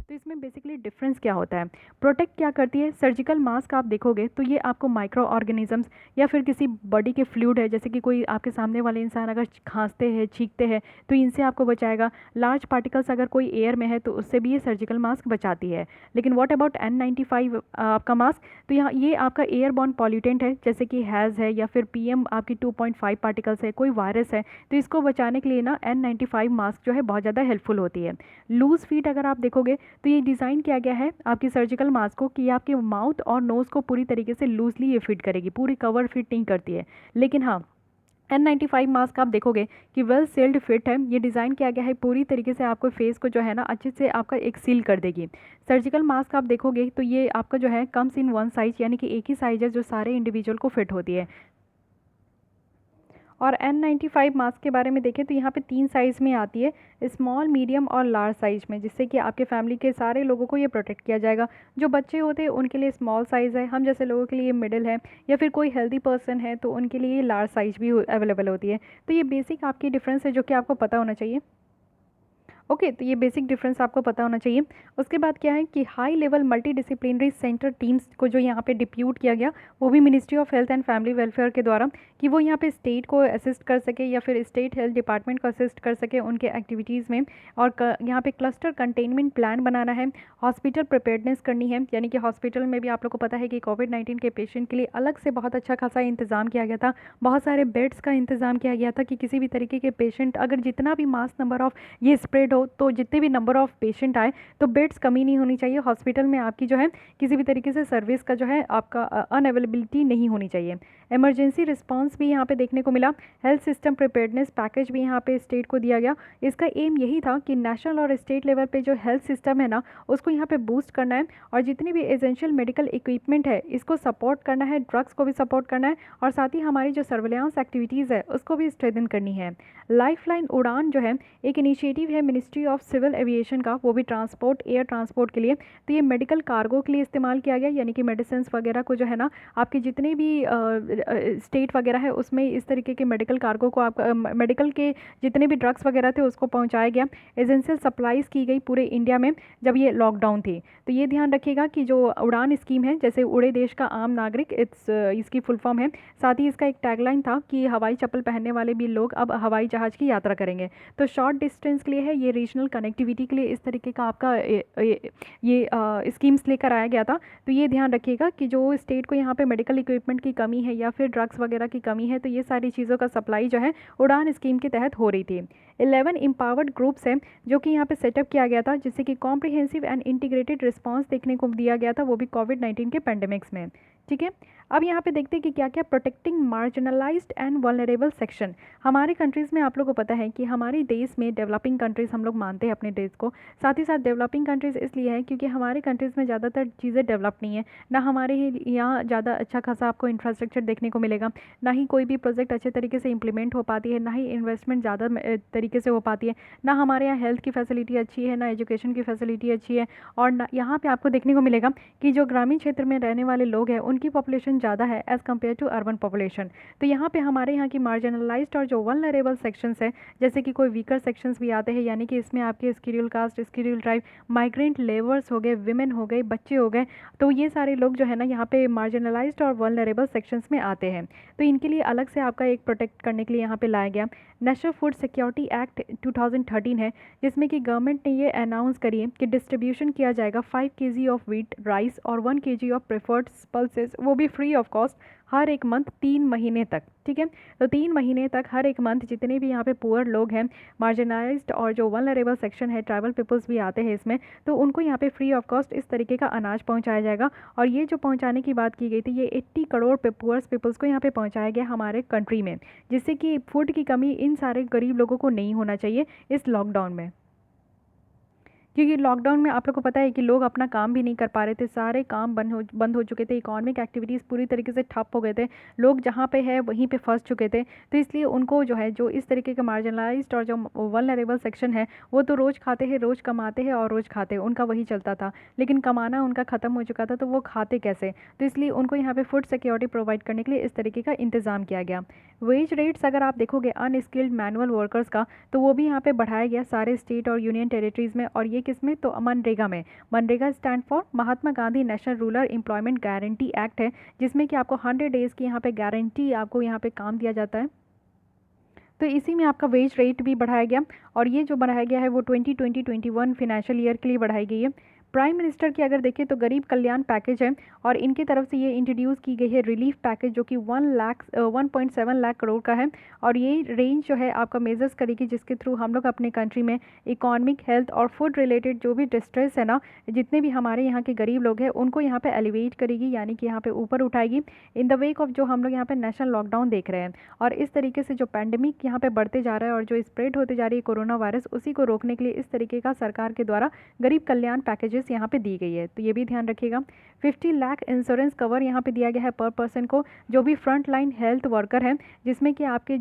तो इसमें बेसिकली डिफरेंस क्या होता है? प्रोटेक्ट क्या करती है? सर्जिकल मास्क आप देखोगे तो ये आपको माइक्रो ऑर्गेनिजम्स या फिर किसी बॉडी के फ्लूइड है, जैसे कि कोई आपके सामने वाले इंसान अगर खांसते हैं, छींकते हैं, तो इनसे आपको बचाएगा। लार्ज पार्टिकल्स अगर कोई एयर में है तो उससे भी ये सर्जिकल मास्क बचाती है। लेकिन व्हाट अबाउट N95 आपका मास्क? तो यहाँ ये आपका एयरबॉर्न पॉल्यूटेंट है, जैसे कि हैज़ है या फिर PM आपकी 2.5 पार्टिकल्स है, कोई वायरस है, तो इसको बचाने के लिए ना N95 मास्क जो है बहुत ज़्यादा हेल्पफुल होती है। लूज़ फीट अगर आप देखोगे तो ये डिज़ाइन किया गया है आपकी सर्जिकल मास्क को कि ये आपके माउथ और नोज़ को पूरी तरीके से लूजली ये फिट करेगी, पूरी कवर फिट नहीं करती है। लेकिन हाँ, N95 मास्क आप देखोगे कि वेल सील्ड फिट है, ये डिज़ाइन किया गया है पूरी तरीके से आपको फेस को जो है ना अच्छे से आपका एक सील कर देगी। सर्जिकल मास्क आप देखोगे तो ये आपका जो है कम्स इन वन साइज, यानी कि एक ही साइज है जो सारे इंडिविजुअल को फिट होती है। और N95 मास्क के बारे में देखें तो यहाँ पे 3 साइज़ में आती है, स्मॉल, मीडियम और लार्ज साइज़ में, जिससे कि आपके फैमिली के सारे लोगों को ये प्रोटेक्ट किया जाएगा। जो बच्चे होते हैं उनके लिए स्मॉल साइज़ है, हम जैसे लोगों के लिए मिडिल है, या फिर कोई हेल्दी पर्सन है तो उनके लिए लार्ज साइज़ भी अवेलेबल होती है। तो ये बेसिक आपकी डिफरेंस है जो कि आपको पता होना चाहिए। ओके, तो ये बेसिक डिफरेंस आपको पता होना चाहिए। उसके बाद क्या है कि high level multi disciplinary centre teams को जो यहाँ पे डिप्यूट किया गया, वो भी ministry of health and family welfare के द्वारा, कि वो यहाँ पे स्टेट को असिस्ट कर सके या फिर स्टेट हेल्थ डिपार्टमेंट को असिस्ट कर सके उनके एक्टिविटीज़ में। और यहाँ पे क्लस्टर कंटेनमेंट प्लान बनाना है, हॉस्पिटल प्रिपेयर्डनेस करनी है, यानी कि हॉस्पिटल में भी आप लोग को पता है कि कोविड-19 के पेशेंट के लिए अलग से बहुत अच्छा खासा इंतज़ाम किया गया था, बहुत सारे बेड्स का इंतज़ाम किया गया था कि किसी भी तरीके के पेशेंट, अगर जितना भी मास नंबर ऑफ ये स्प्रेड हो तो जितने भी नंबर ऑफ पेशेंट आए तो बेड्स कमी नहीं होनी चाहिए हॉस्पिटल में, आपकी जो है किसी भी तरीके से सर्विस का जो है आपका अनअवेलेबिलिटी नहीं होनी चाहिए। इमरजेंसी रिस्पांस भी यहाँ पे देखने को मिला। हेल्थ सिस्टम प्रिपेयर्डनेस पैकेज भी यहाँ पे स्टेट को दिया गया। इसका एम यही था कि नेशनल और स्टेट लेवल पे जो हेल्थ सिस्टम है ना उसको यहाँ पे बूस्ट करना है, और जितनी भी एसेंशियल मेडिकल इक्विपमेंट है इसको सपोर्ट करना है, ड्रग्स को भी सपोर्ट करना है, और साथ ही हमारी जो सर्वेलेंस एक्टिविटीज़ है उसको भी स्ट्रेंथन करनी है। लाइफलाइन उड़ान जो है एक इनिशिएटिव है मिनिस्ट्री ऑफ सिविल एविएशन का, वो भी ट्रांसपोर्ट, एयर ट्रांसपोर्ट के लिए। तो ये मेडिकल कार्गो के लिए इस्तेमाल किया गया, यानी कि मेडिसिन वगैरह को जो है ना आपके जितने भी स्टेट वगैरह है उसमें इस तरीके के मेडिकल कार्गो को आप मेडिकल के जितने भी ड्रग्स वगैरह थे उसको पहुंचाया गया। एसेंशियल सप्लाईज़ की गई पूरे इंडिया में जब ये लॉकडाउन थी। तो ये ध्यान रखिएगा कि जो उड़ान स्कीम है, जैसे उड़े देश का आम नागरिक, इसकी फुल फॉर्म है। साथ ही इसका एक टैगलाइन था कि हवाई चप्पल पहनने वाले भी लोग अब हवाई जहाज़ की यात्रा करेंगे। तो शॉर्ट डिस्टेंस के लिए है, ये रीजनल कनेक्टिविटी के लिए इस तरीके का आपका ये स्कीम्स लेकर आया गया था। तो ये ध्यान रखिएगा कि जो स्टेट को यहाँ पे मेडिकल इक्विपमेंट की कमी है या फिर ड्रग्स वगैरह की कमी है, तो ये सारी चीज़ों का सप्लाई जो है उड़ान स्कीम के तहत हो रही थी। 11 एम्पावर्ड ग्रुप्स हैं जो कि यहाँ पे सेटअप किया गया था, जिससे कि कॉम्प्रिहेंसिव एंड इंटीग्रेटेड रिस्पांस देखने को दिया गया था, वो भी कोविड-19 के पेंडेमिक्स में। ठीक है, अब यहाँ पे देखते हैं कि क्या क्या protecting marginalised and vulnerable section. हमारे कंट्रीज़ में आप लोगों को पता है कि हमारे देश में डेवलपिंग कंट्रीज़ हम लोग मानते हैं अपने देश को। साथ ही साथ डेवलपिंग कंट्रीज़ इसलिए है क्योंकि हमारे कंट्रीज़ में ज़्यादातर चीज़ें डेवलप नहीं है, ना हमारे यहाँ ज़्यादा अच्छा खासा आपको इंफ्रास्ट्रक्चर देखने को मिलेगा, ना ही कोई भी प्रोजेक्ट अच्छे तरीके से इंप्लीमेंट हो पाती है, ना ही इन्वेस्टमेंट ज़्यादा तरीके से हो पाती है, ना हमारे यहाँ हेल्थ की फैसिलिटी अच्छी है, ना एजुकेशन की फैसिलिटी अच्छी है। और ना यहाँ पे आपको देखने को मिलेगा कि जो ग्रामीण क्षेत्र में रहने वाले लोग हैं उनकी पॉपुलेशन ज़्यादा है as compare to urban population. तो यहाँ पे हमारे यहाँ की मार्जिनलाइज्ड और जो वल्नरेबल सेक्शंस है, जैसे कि कोई वीकर सेक्शंस भी आते हैं, यानी कि इसमें आपके schedule caste, schedule tribe, migrant labours हो गए, विमेन हो गए, बच्चे हो गए, तो ये सारे लोग जो है ना यहाँ पे मार्जिनलाइज्ड और वल्नरेबल सेक्शंस में आते हैं। तो इनके लिए अलग से आपका एक प्रोटेक्ट करने के लिए यहाँ पे लाया गया नेशनल फूड सिक्योरिटी एक्ट 2013 है, जिसमें कि गवर्नमेंट ने ये अनाउंस करी है कि डिस्ट्रीब्यूशन किया जाएगा 5 kg ऑफ व्हीट, राइस और 1 kg ऑफ प्रेफर्ड पल्सेस, वो भी फ्री ऑफ कॉस्ट हर एक मंथ 3 महीने तक। ठीक है, तो 3 महीने तक हर एक मंथ जितने भी यहाँ पे पुअर लोग हैं, मार्जिनाइज्ड और जो वल्नरेबल सेक्शन है, ट्राइबल पीपल्स भी आते हैं इसमें, तो उनको यहाँ पे फ्री ऑफ कॉस्ट इस तरीके का अनाज पहुँचाया जाएगा। और ये जो पहुँचाने की बात की गई थी, ये 80 करोड़ पुअर्स पीपल्स को यहाँ पे पहुँचाया गया हमारे कंट्री में, जिससे कि फूड की कमी इन सारे गरीब लोगों को नहीं होना चाहिए इस लॉकडाउन में। क्योंकि लॉकडाउन में आप लोग को पता है कि लोग अपना काम भी नहीं कर पा रहे थे, सारे काम बंद हो चुके थे, इकोनॉमिक एक्टिविटीज़ पूरी तरीके से ठप हो गए थे, लोग जहाँ पे है वहीं पे फंस चुके थे। तो इसलिए उनको जो है, जो इस तरीके का मार्जिनलाइज्ड और जो वल्नरेबल सेक्शन है, वो तो रोज़ खाते हैं, रोज़ कमाते हैं और रोज़ खाते हैं, उनका वही चलता था, लेकिन कमाना उनका ख़त्म हो चुका था, तो वो खाते कैसे? तो इसलिए उनको यहाँ पे फूड सिक्योरिटी प्रोवाइड करने के लिए इस तरीके का इंतज़ाम किया गया। वेज रेट्स अगर आप देखोगे अनस्किल्ड मैनुअल वर्कर्स का, तो वो भी यहाँ पे बढ़ाया गया सारे स्टेट और यूनियन टेरिटरीज़ में, और ये किस में, तो मनरेगा में। MNREGA stand for Mahatma Gandhi national rural employment guarantee act है, जिसमें कि आपको 100 डेज़ की यहाँ पे गारंटी आपको यहाँ पे काम दिया जाता है। तो इसी में आपका वेज रेट भी बढ़ाया गया, और ये जो बढ़ाया गया है वो 2020-21 फाइनेंशियल ईयर के लिए बढ़ाई गई है। प्राइम मिनिस्टर की अगर देखें तो गरीब कल्याण पैकेज है, और इनकी तरफ से ये इंट्रोड्यूस की गई है रिलीफ पैकेज, जो कि 1.7 लाख करोड़ का है। और ये रेंज जो है आपका मेजर्स करेगी, जिसके थ्रू हम लोग अपने कंट्री में इकोनॉमिक, हेल्थ और फूड रिलेटेड जो भी डिस्ट्रेस है ना, जितने भी हमारे यहाँ के गरीब लोग हैं उनको यहाँ पे एलिवेट करेगी, यानी कि यहाँ पे ऊपर उठाएगी इन द वेक ऑफ जो हम लोग यहाँ पे नेशनल लॉकडाउन देख रहे हैं। और इस तरीके से जो पैंडेमिक यहाँ पे बढ़ते जा रहा है और जो स्प्रेड होते जा रही है कोरोना वायरस, उसी को रोकने के लिए इस तरीके का सरकार के द्वारा गरीब कल्याण पैकेजेस यहाँ पे दी गई है, तो ये भी ध्यान रखिएगा। 50 लाख इंश्योरेंस कवर यहाँ पे दिया गया है पर पर्सन को, जो भी फ्रंट लाइन हेल्थ वर्कर हैं, जिसमें कि आपके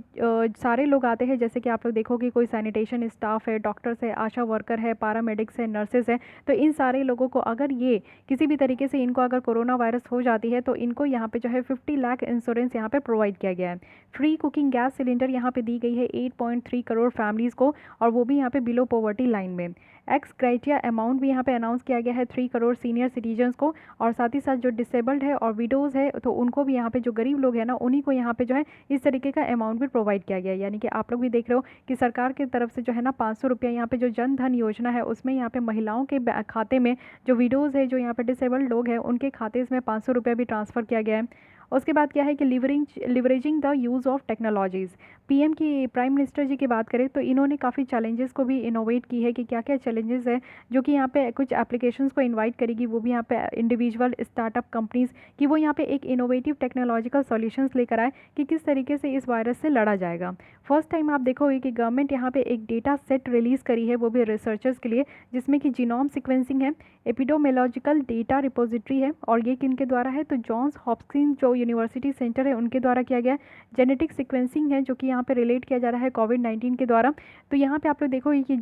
सारे लोग आते हैं, जैसे कि आप लोग देखोगे कोई सैनिटेशन स्टाफ है, डॉक्टर्स है, आशा वर्कर है, पैरामेडिक्स है, नर्सेज है, तो इन सारे लोगों को अगर ये किसी भी तरीके से इनको अगर कोरोना वायरस हो जाती है तो इनको यहाँ पे जो है 50 लाख इंश्योरेंस यहाँ पे प्रोवाइड किया गया है। फ्री कुकिंग गैस सिलेंडर यहाँ पे दी गई है 8.3 करोड़ फैमिलीज़ को, और वो भी यहाँ पे बिलो पॉवर्टी लाइन में। एक्स क्राइटेरिया अमाउंट भी यहाँ पे अनाउंस किया गया है 3 करोड़ सीनियर सिटीजन्स को, और साथ ही साथ जो डिसेबल्ड है और विडोज़ है तो उनको भी यहाँ पे जो गरीब लोग हैं ना, उन्हीं को यहाँ पे जो है इस तरीके का अमाउंट भी प्रोवाइड किया गया है। यानी कि आप लोग भी देख रहे हो कि सरकार की तरफ से जो है ना 500 रुपया यहाँ पे जो जन धन योजना है, उसमें यहाँ पे महिलाओं के खाते में, जो विडोज़ है, जो यहाँ पे डिसेबल्ड लोग हैं, उनके खाते में 500 रुपया भी ट्रांसफ़र किया गया है। उसके बाद क्या है कि leveraging the use of technologies. PM की, प्राइम मिनिस्टर जी की बात करें तो इन्होंने काफ़ी चैलेंजेस को भी इनोवेट की है कि क्या क्या चैलेंजेस है, जो कि यहाँ पे कुछ एप्लीकेशंस को इनवाइट करेगी, वो भी यहाँ पे इंडिविजुअल स्टार्टअप कंपनीज़, कि वो यहाँ पे एक इनोवेटिव टेक्नोलॉजिकल सॉल्यूशंस लेकर आए कि किस तरीके से इस वायरस से लड़ा जाएगा। फर्स्ट टाइम आप देखोगे कि गवर्नमेंट यहाँ पे एक डेटा सेट रिलीज़ करी है, वो भी रिसर्चर्स के लिए, जिसमें कि जीनोम सिक्वेंसिंग है, एपिडोमेलॉजिकल डेटा रिपोजिटरी है, और ये किन के द्वारा है, तो जॉन्स हॉपकिंस जो यूनिवर्सिटी सेंटर है उनके द्वारा किया गया। जेनेटिक सिक्वेंसिंग है, जो कि यहाँ पे रिलेट किया जा रहा है कोविड-19 के द्वारा। तो यहाँ पे आप लोग देखो कि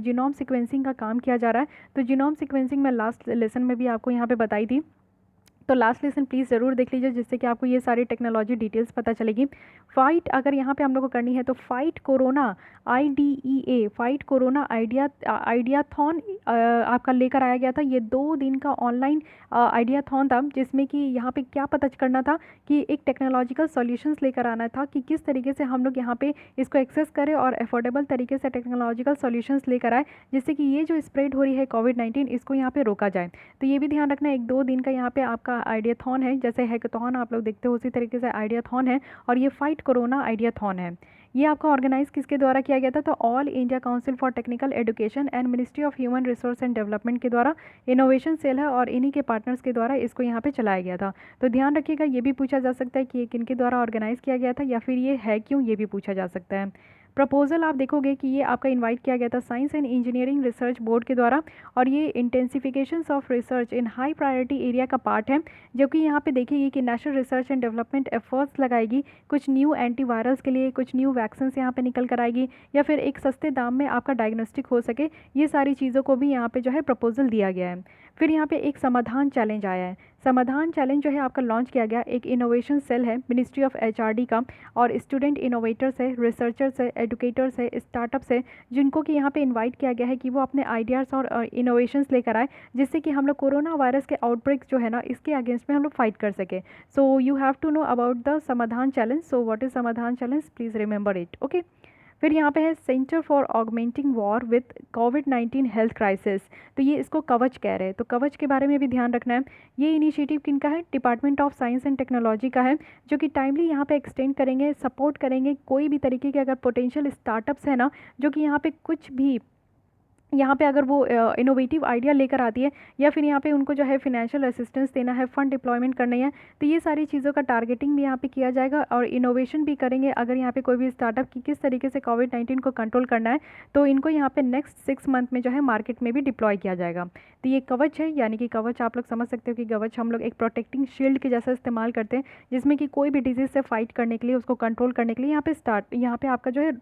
जीनोम सिक्वेंसिंग का काम किया जा रहा है। तो जीनोम सिक्वेंसिंग मैं लास्ट लेसन में भी आपको यहाँ पे बताई थी, तो लास्ट लेसन प्लीज़ ज़रूर देख लीजिए, जिससे कि आपको ये सारी टेक्नोलॉजी डिटेल्स पता चलेगी। फाइट अगर यहाँ पे हम लोग को करनी है तो fight corona IDEA, fight corona ideathon आपका लेकर आया गया था। ये 2 दिन का ऑनलाइन आइडियाथॉन था, जिसमें कि यहाँ पे क्या पता करना था कि एक टेक्नोलॉजिकल सॉल्यूशंस लेकर आना था कि किस तरीके से हम लोग यहाँ पे इसको एक्सेस करें और अफोर्डेबल तरीके से टेक्नोलॉजिकल सॉल्यूशंस लेकर आए, जिससे कि ये जो स्प्रेड हो रही है कोविड-19, इसको यहाँ पे रोका जाए। तो ये भी ध्यान रखना, 1-2 दिन का यहाँ पे आपका आइडियाथॉन है, जैसे हैकाथॉन आप लोग देखते हो उसी तरीके से आइडियाथॉन है, और ये फाइट कोरोना आइडियाथॉन है। ये आपका ऑर्गेनाइज किसके द्वारा किया गया था, तो all India council for technical education and ministry of human resource and development के द्वारा इनोवेशन सेल है, और इन्हीं के पार्टनर्स के द्वारा इसको यहाँ पे चलाया गया था। तो ध्यान रखिएगा, ये भी पूछा जा सकता है कि ये किनके द्वारा ऑर्गेनाइज किया गया था, या फिर ये है क्यों, ये भी पूछा जा सकता है। प्रपोजल आप देखोगे कि ये आपका इनवाइट किया गया था science and engineering research board के द्वारा, और ये intensifications of research in high priority area का पार्ट है, जो कि यहाँ पे देखिए कि national research and development efforts लगाएगी, कुछ न्यू एंटीवायरल्स के लिए कुछ न्यू वैक्सीन्स यहाँ पे निकल कर आएगी, या फिर एक सस्ते दाम में आपका डायग्नोस्टिक हो सके, ये सारी चीज़ों को भी यहाँ पे जो है प्रपोजल दिया गया है। फिर यहाँ पे एक समाधान चैलेंज आया है। समाधान चैलेंज जो है आपका लॉन्च किया गया, एक इनोवेशन सेल है मिनिस्ट्री ऑफ HRD का, और स्टूडेंट इनोवेटर्स है, रिसर्चर्स है, एजुकेटर्स है, स्टार्टअप्स है, जिनको कि यहाँ पे इनवाइट किया गया है कि वो अपने आइडियाज़ और इनोवेशंस लेकर आए, जिससे कि हम लोग कोरोना वायरस के आउटब्रेक जो है ना, इसके अगेंस्ट में हम लोग फाइट कर सके। So you have to know about the Samadhan challenge. So what is Samadhan challenge, please remember it, okay. फिर यहाँ पे है centre for augmenting war with कोविड-19 हेल्थ क्राइसिस, तो ये इसको कवच कह रहे हैं। तो कवच के बारे में भी ध्यान रखना है। ये इनिशिएटिव किनका है, department of science and technology का है, जो कि टाइमली यहाँ पे एक्सटेंड करेंगे, सपोर्ट करेंगे कोई भी तरीके के अगर पोटेंशियल स्टार्टअप्स है ना, जो कि यहाँ पे कुछ भी यहाँ पे अगर वो इनोवेटिव आइडिया लेकर आती है, या फिर यहाँ पे उनको जो है फिनेंशियल असिस्टेंस देना है, फंड डिप्लॉयमेंट करनी है, तो ये सारी चीज़ों का टारगेटिंग भी यहाँ पे किया जाएगा, और इनोवेशन भी करेंगे। अगर यहाँ पे कोई भी स्टार्टअप की किस तरीके से कोविड-19 को कंट्रोल करना है, तो इनको यहाँ पे नेक्स्ट 6 मंथ में जो है मार्केट में भी डिप्लॉय किया जाएगा। तो ये कवच है, यानी कि कवच आप लोग समझ सकते हो कि कवच हम लोग एक प्रोटेक्टिंग शील्ड के जैसा इस्तेमाल करते हैं, जिसमें कि कोई भी डिजीज़ से फाइट करने के लिए, उसको कंट्रोल करने के लिए यहाँ पे आपका जो है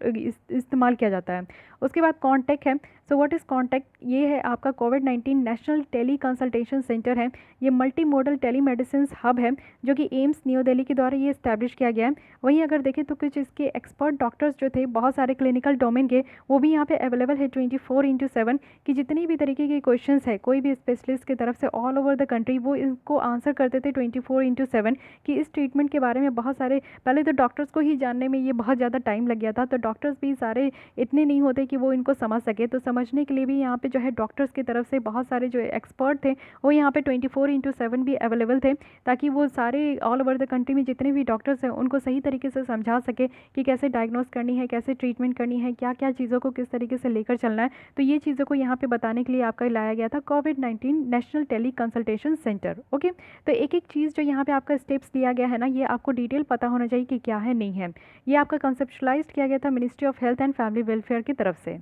इस्तेमाल किया जाता है। उसके बाद कॉन्टेक्ट है। सो व्हाट इज़ कॉन्टैक्ट, ये है आपका कोविड-19 नेशनल टेली कंसल्टेशन सेंटर है। ये multi modal tele medicine hub है जो कि एम्स न्यू दिल्ली के द्वारा ये इस्टेब्लिश किया गया है। वहीं अगर देखें तो कुछ इसके एक्सपर्ट डॉक्टर्स जो थे बहुत सारे क्लिनिकल डोमेन के, वो भी यहाँ पे अवेलेबल है 24/7 कि जितनी भी तरीके के क्वेश्चंस है कोई भी स्पेशलिस्ट की तरफ से ऑल ओवर द कंट्री वो इसको आंसर करते थे 24/7 कि इस ट्रीटमेंट के बारे में बहुत सारे, पहले तो डॉक्टर्स को ही जानने में ये बहुत ज़्यादा टाइम लग गया था, तो डॉक्टर्स भी सारे इतने नहीं होते कि वो इनको समझ सके, तो समझने के लिए भी यहाँ पे जो है डॉक्टर्स की तरफ से बहुत सारे जो एक्सपर्ट थे वो यहाँ पे 24/7 भी अवेलेबल थे, ताकि वो सारे ऑल ओवर द कंट्री में जितने भी डॉक्टर्स हैं उनको सही तरीके से समझा सके कि कैसे डायग्नोस करनी है, कैसे ट्रीटमेंट करनी है, क्या क्या चीज़ों को किस तरीके से लेकर चलना है। तो ये चीज़ों को यहाँ पे बताने के लिए आपका लाया गया था covid national tele consultation centre. Okay, तो एक एक चीज़ जो यहाँ पे आपका स्टेप्स दिया गया है ना, ये आपको डिटेल पता होना चाहिए कि क्या है नहीं है। ये आपका कंसेप्शलाइज्ड किया गया था ministry of health and family welfare की तरफ से।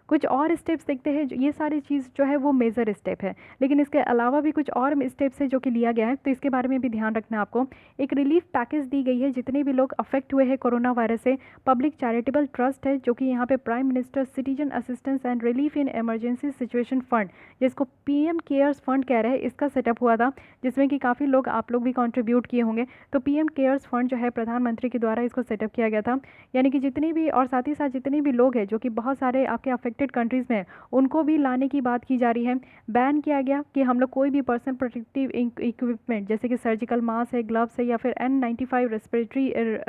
कुछ और स्टेप्स देखते हैं, ये सारी चीज़ जो है वो मेजर स्टेप है, लेकिन इसके अलावा भी कुछ और स्टेप्स है जो कि लिया गया है, तो इसके बारे में भी ध्यान रखना है आपको। एक रिलीफ पैकेज दी गई है जितने भी लोग अफेक्ट हुए हैं कोरोना वायरस से। पब्लिक चैरिटेबल ट्रस्ट है जो कि यहाँ पे prime minister citizen assistance and relief in emergency situation fund, जिसको पीएम केयर्स फंड कह रहे हैं, इसका सेटअप हुआ था, जिसमें कि काफ़ी लोग आप लोग भी कंट्रीब्यूट किए होंगे। तो पीएम केयर्स फंड जो है प्रधानमंत्री के द्वारा इसको सेटअप किया गया था, यानी कि जितने भी, और साथ ही साथ जितने भी लोग हैं जो कि बहुत सारे आपके अफेक्टेड कंट्रीज़ में उनको भी लाने की बात की जा रही है। बैन किया गया कि हम लोग कोई भी पर्सनल प्रोटेक्टिव इक्विपमेंट जैसे कि सर्जिकल मास्क है, ग्लव्स है या फिर N95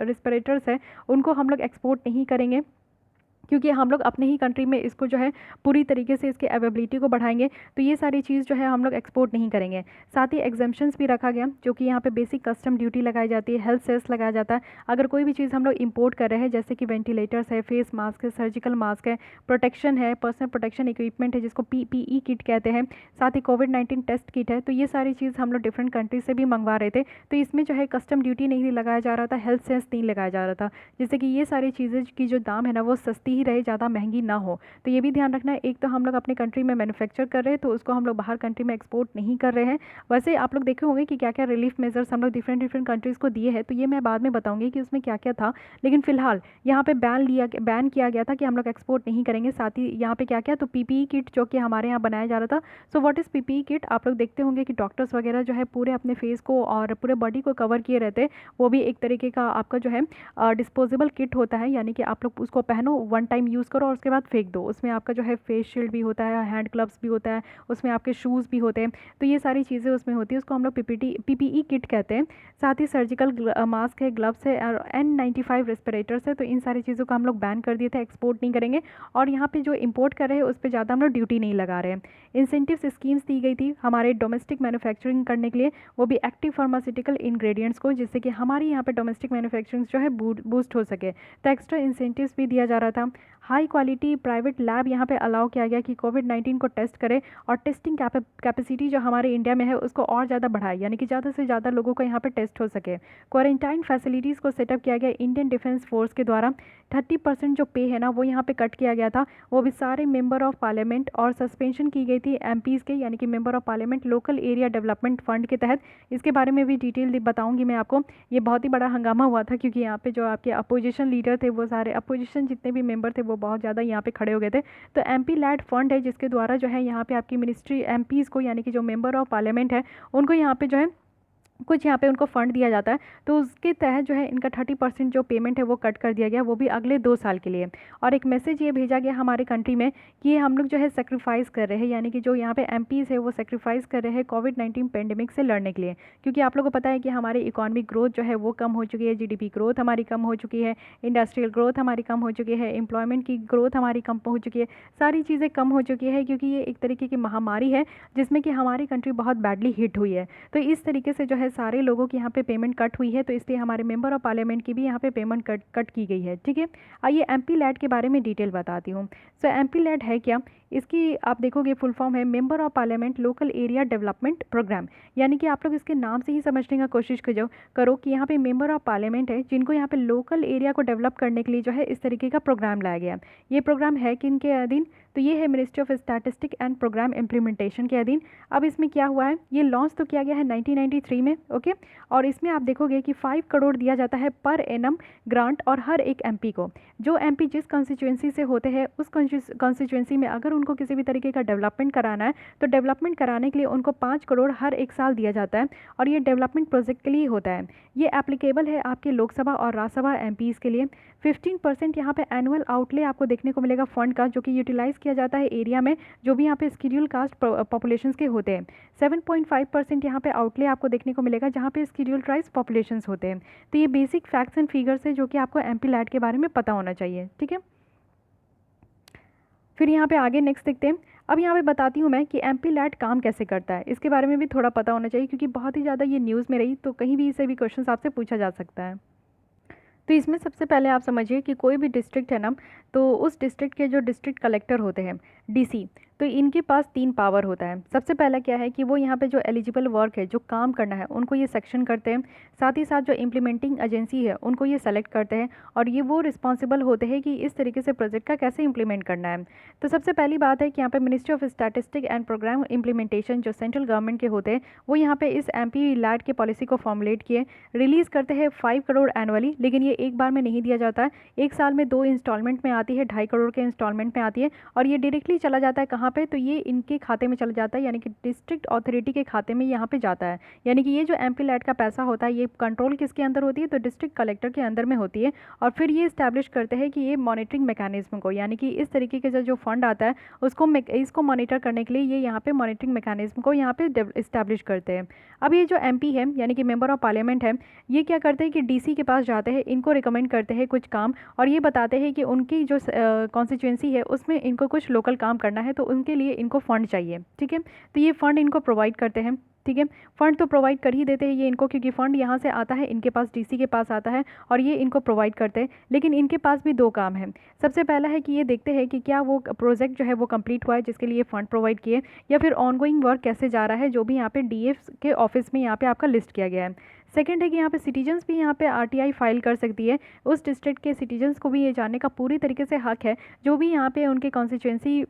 रेस्पिरेटर्स है, उनको हम लोग एक्सपोर्ट नहीं करेंगे, क्योंकि हम लोग अपने ही कंट्री में इसको जो है पूरी तरीके से इसकी अवेलेबिलिटी को बढ़ाएंगे, तो ये सारी चीज़ जो है हम लोग एक्सपोर्ट नहीं करेंगे। साथ ही एग्जाम्पशंस भी रखा गया, जो कि यहाँ पे बेसिक कस्टम ड्यूटी लगाई जाती है, हेल्थ सेस लगाया जाता है। अगर कोई भी चीज़ हम लोग इंपोर्ट कर रहे हैं जैसे कि वेंटिलेटर्स है, फेस मास्क है, सर्जिकल मास्क है, प्रोटेक्शन है, पर्सनल प्रोटेक्शन इक्विपमेंट है जिसको PPE किट कहते हैं, साथ ही कोविड-19 टेस्ट किट है, तो ये सारी चीज़ हम लोग डिफरेंट कंट्री से भी मंगवा रहे थे, तो इसमें जो है कस्टम ड्यूटी नहीं लगाया जा रहा था, हेल्थ सेस नहीं लगाया जा रहा था, जिससे कि ये सारी चीज़ें की जो दाम है ना वो सस्ती ही रहे, ज़्यादा महंगी ना हो। तो ये भी ध्यान रखना है, एक तो हम लोग अपने कंट्री में मैन्युफैक्चर कर रहे हैं तो उसको हम लोग बाहर कंट्री में एक्सपोर्ट नहीं कर रहे हैं। वैसे आप लोग देखे होंगे कि क्या क्या रिलीफ मेजर्स हम लोग डिफरेंट कंट्रीज़ को दिए हैं, तो ये मैं बाद में बताऊंगी कि उसमें क्या क्या था, लेकिन फिलहाल यहाँ पे बैन किया गया था कि हम लोग एक्सपोर्ट नहीं करेंगे। साथ ही यहाँ पे क्या क्या, तो PPE किट जो कि हमारे यहाँ बनाया जा रहा था। So what is PPE kit, आप लोग देखते होंगे कि डॉक्टर्स वगैरह जो है पूरे अपने फेस को और पूरे बॉडी को कवर किए रहते हैं, वो भी एक तरीके का आपका जो है डिस्पोजेबल किट होता है, यानी कि आप लोग उसको पहनो, वन टाइम यूज़ करो और उसके बाद फेंक दो। उसमें आपका जो है फेस शील्ड भी होता है, हैंड ग्लव्स भी होता है, उसमें आपके शूज़ भी होते हैं, तो ये सारी चीज़ें उसमें होती है, उसको हम लोग PPE किट कहते हैं। साथ ही सर्जिकल मास्क है, ग्लव्स है और N95 रेस्पिरेटर्स है, तो इन सारी चीज़ों को हम लोग बैन कर दिए थे, एक्सपोर्ट नहीं करेंगे। और यहाँ पे जो इंपोर्ट कर रहे हैं उस पर ज़्यादा हम लोग ड्यूटी नहीं लगा रहे हैं। इंसेंटिव्स स्कीम्स दी गई थी हमारे डोमेस्टिक मैन्युफैक्चरिंग करने के लिए, वो भी एक्टिव फार्मास्यूटिकल इंग्रेडिएंट्स को, जिससे कि हमारी यहाँ पे डोमेस्टिक मैन्युफैक्चरिंग जो है बूस्ट हो सके, तो एक्स्ट्रा इंसेंटिव्स भी दिया जा रहा था। हाई क्वालिटी प्राइवेट लैब यहाँ पे अलाउ किया गया कि कोविड-19 को टेस्ट करे और टेस्टिंग कैपेसिटी जो हमारे इंडिया में है उसको और ज़्यादा बढ़ाए, यानी कि ज़्यादा से ज़्यादा लोगों को यहाँ पे टेस्ट हो सके। क्वारंटाइन फैसिलिटीज़ को सेटअप किया गया इंडियन डिफेंस फोर्स के द्वारा। 30% जो पे है ना वो यहाँ पे कट किया गया था, वो भी सारे मेंबर ऑफ पार्लियामेंट, और सस्पेंशन की गई थी MPs के, यानी कि member of parliament local area development fund के तहत। इसके बारे में भी डिटेल बताऊँगी मैं आपको। ये बहुत ही बड़ा हंगामा हुआ था क्योंकि यहाँ पे जो आपके अपोजिशन लीडर थे, वो सारे अपोजिशन जितने भी मेंबर थे वो बहुत ज़्यादा यहाँ पे खड़े हो गए थे। तो MP लैड फंड है जिसके द्वारा जो है यहाँ पे आपकी मिनिस्ट्री MPs को, यानी कि जो मेंबर ऑफ पार्लियामेंट है, उनको यहाँ पे जो है कुछ यहाँ पे उनको फ़ंड दिया जाता है, तो उसके तहत जो है इनका 30% जो पेमेंट है वो कट कर दिया गया, वो भी अगले 2 साल के लिए। और एक मैसेज ये भेजा गया हमारे कंट्री में कि हम लोग जो है सेक्रीफाइस कर रहे हैं, यानी कि जो यहाँ पे MPs है वो सेक्रीफाइस कर रहे हैं कोविड-19 पेंडेमिक से लड़ने के लिए, क्योंकि आप लोगों को पता है कि हमारी इकॉनमिक ग्रोथ जो है वो कम हो चुकी है, GDP ग्रोथ हमारी कम हो चुकी है, इंडस्ट्रियल ग्रोथ हमारी कम हो चुकी है, एम्प्लॉयमेंट की ग्रोथ हमारी कम हो चुकी है, सारी चीज़ें कम हो चुकी है, क्योंकि ये एक तरीके की महामारी है जिसमें कि हमारी कंट्री बहुत बैडली हिट हुई है। तो इस तरीके से जो है सारे लोगों की यहाँ पे पेमेंट कट हुई है, तो इसलिए हमारे मेंबर ऑफ पार्लियामेंट की भी यहाँ पे पेमेंट कट की गई है। ठीक है, आइए MP लैड के बारे में डिटेल बताती हूँ। सो MP लैड है क्या, इसकी आप देखोगे फुल फॉर्म है member of parliament local area development programme, यानी कि आप लोग इसके नाम से ही समझने का कोशिश करो कि यहाँ पे मेंबर ऑफ पार्लियामेंट है जिनको यहाँ पे लोकल एरिया को डेवलप करने के लिए जो है इस तरीके का प्रोग्राम लाया गया। ये प्रोग्राम है किन के अधीन, तो ये है ministry of statistic and programme implementation के अधीन। अब इसमें क्या हुआ है, ये लॉन्च तो किया गया है 1993 में, ओके। और इसमें आप देखोगे कि 5 करोड़ दिया जाता है पर एनम ग्रांट, और हर एक एमपी को, जो एमपी जिस कॉन्स्टिट्यूंसी से होते हैं उस कॉन्स्टिट्यूंसी में अगर उनको किसी भी तरीके का डेवलपमेंट कराना है तो डेवलपमेंट कराने के लिए उनको 5 करोड़ हर एक साल दिया जाता है, और ये डेवलपमेंट प्रोजेक्ट के लिए होता है। ये एप्लीकेबल है आपके लोकसभा और राज्यसभा एमपीज़ के लिए। 15% यहाँ पे एनुअल आउटले आपको देखने को मिलेगा फंड का, जो कि यूटिलाइज़ किया जाता है एरिया में जो भी यहाँ पे स्केड्यूल कास्ट पॉपुलेशंस के होते हैं। 7.5% यहाँ पे आउटले आपको देखने को मिलेगा जहाँ पे स्केड्यूल ट्राइब्स पॉपुलेशंस होते हैं। तो ये बेसिक फैक्ट्स एंड फिगर्स है जो कि आपको एमपी लैट के बारे में पता होना चाहिए, ठीक है। फिर यहाँ पे आगे नेक्स्ट देखते हैं। अब यहाँ पे बताती हूँ मैं कि एमपी लैट काम कैसे करता है, इसके बारे में भी थोड़ा पता होना चाहिए क्योंकि बहुत ही ज़्यादा ये न्यूज़ में रही, तो कहीं भी इसे भी क्वेश्चन आपसे पूछा जा सकता है। तो इसमें सबसे पहले आप समझिए कि कोई भी डिस्ट्रिक्ट है ना, तो उस डिस्ट्रिक्ट के जो डिस्ट्रिक्ट कलेक्टर होते हैं, डीसी, तो इनके पास 3 पावर होता है। सबसे पहला क्या है कि वो यहाँ पे जो एलिजिबल वर्क है, जो काम करना है, उनको ये सेक्शन करते हैं। साथ ही साथ जो इम्प्लीमेंटिंग एजेंसी है उनको ये सेलेक्ट करते हैं, और ये वो रिस्पॉन्सिबल होते हैं कि इस तरीके से प्रोजेक्ट का कैसे इंप्लीमेंट करना है। तो सबसे पहली बात है कि यहाँ पे ministry of statistic and programme implementation जो सेंट्रल गवर्नमेंट के होते हैं, वो यहाँ पे इस एमपी लैट के पॉलिसी को फॉर्मुलेट किए, रिलीज़ करते हैं 5 करोड़ एनुअली, लेकिन ये एक बार में नहीं दिया जाता है, एक साल में 2 इंस्टॉलमेंट में आती है, 2.5 करोड़ के इंस्टॉलमेंट में आती है, और ये डायरेक्टली चला जाता है कहाँ पे, तो ये इनके खाते में चला जाता है, यानी कि डिस्ट्रिक्ट अथॉरिटी के खाते में यहाँ पे जाता है। यानी कि ये जो एमपी लैट का पैसा होता है ये कंट्रोल किसके अंदर होती है, तो डिस्ट्रिक्ट कलेक्टर के अंदर में होती है। और फिर ये इस्टेब्लिश करते हैं कि ये मॉनिटरिंग मैकेनिज्म को, यानी कि इस तरीके के जो फंड आता है उसको इसको मॉनिटर करने के लिए ये यहाँ पे मॉनिटरिंग मैकेनिज्म को यहाँ पे इस्टेब्लिश करते हैं। अब ये जो एमपी है यानी कि मेंबर ऑफ पार्लियामेंट है, ये क्या करते हैं कि डीसी के पास जाते हैं, इनको रिकमेंड करते हैं कुछ काम, और ये बताते हैं कि उनकी जो कॉन्स्टिट्यूंसी है उसमें इनको कुछ लोकल काम करना है, तो उनके लिए इनको फ़ंड चाहिए, ठीक है। तो ये फ़ंड इनको प्रोवाइड करते हैं, ठीक है। फ़ंड तो प्रोवाइड कर ही देते हैं ये इनको, क्योंकि फ़ंड यहाँ से आता है, इनके पास डीसी के पास आता है, और ये इनको प्रोवाइड करते हैं। लेकिन इनके पास भी 2 काम हैं। सबसे पहला है कि ये देखते हैं कि क्या वो प्रोजेक्ट जो है वो कंप्लीट हुआ है जिसके लिए फ़ंड प्रोवाइड किए, या फिर ऑनगोइंग वर्क कैसे जा रहा है, जो भी यहाँ पे डीएफ के ऑफिस में यहाँ पे आपका लिस्ट किया गया है। सेकंड है कि यहाँ पे सिटीजन्स भी यहाँ पे आरटीआई फाइल कर सकती है। उस डिस्ट्रिक्ट के सिटीजन्स को भी ये जानने का पूरी तरीके से हक है, जो भी यहाँ पे उनके कॉन्स्टिट्यूंसी,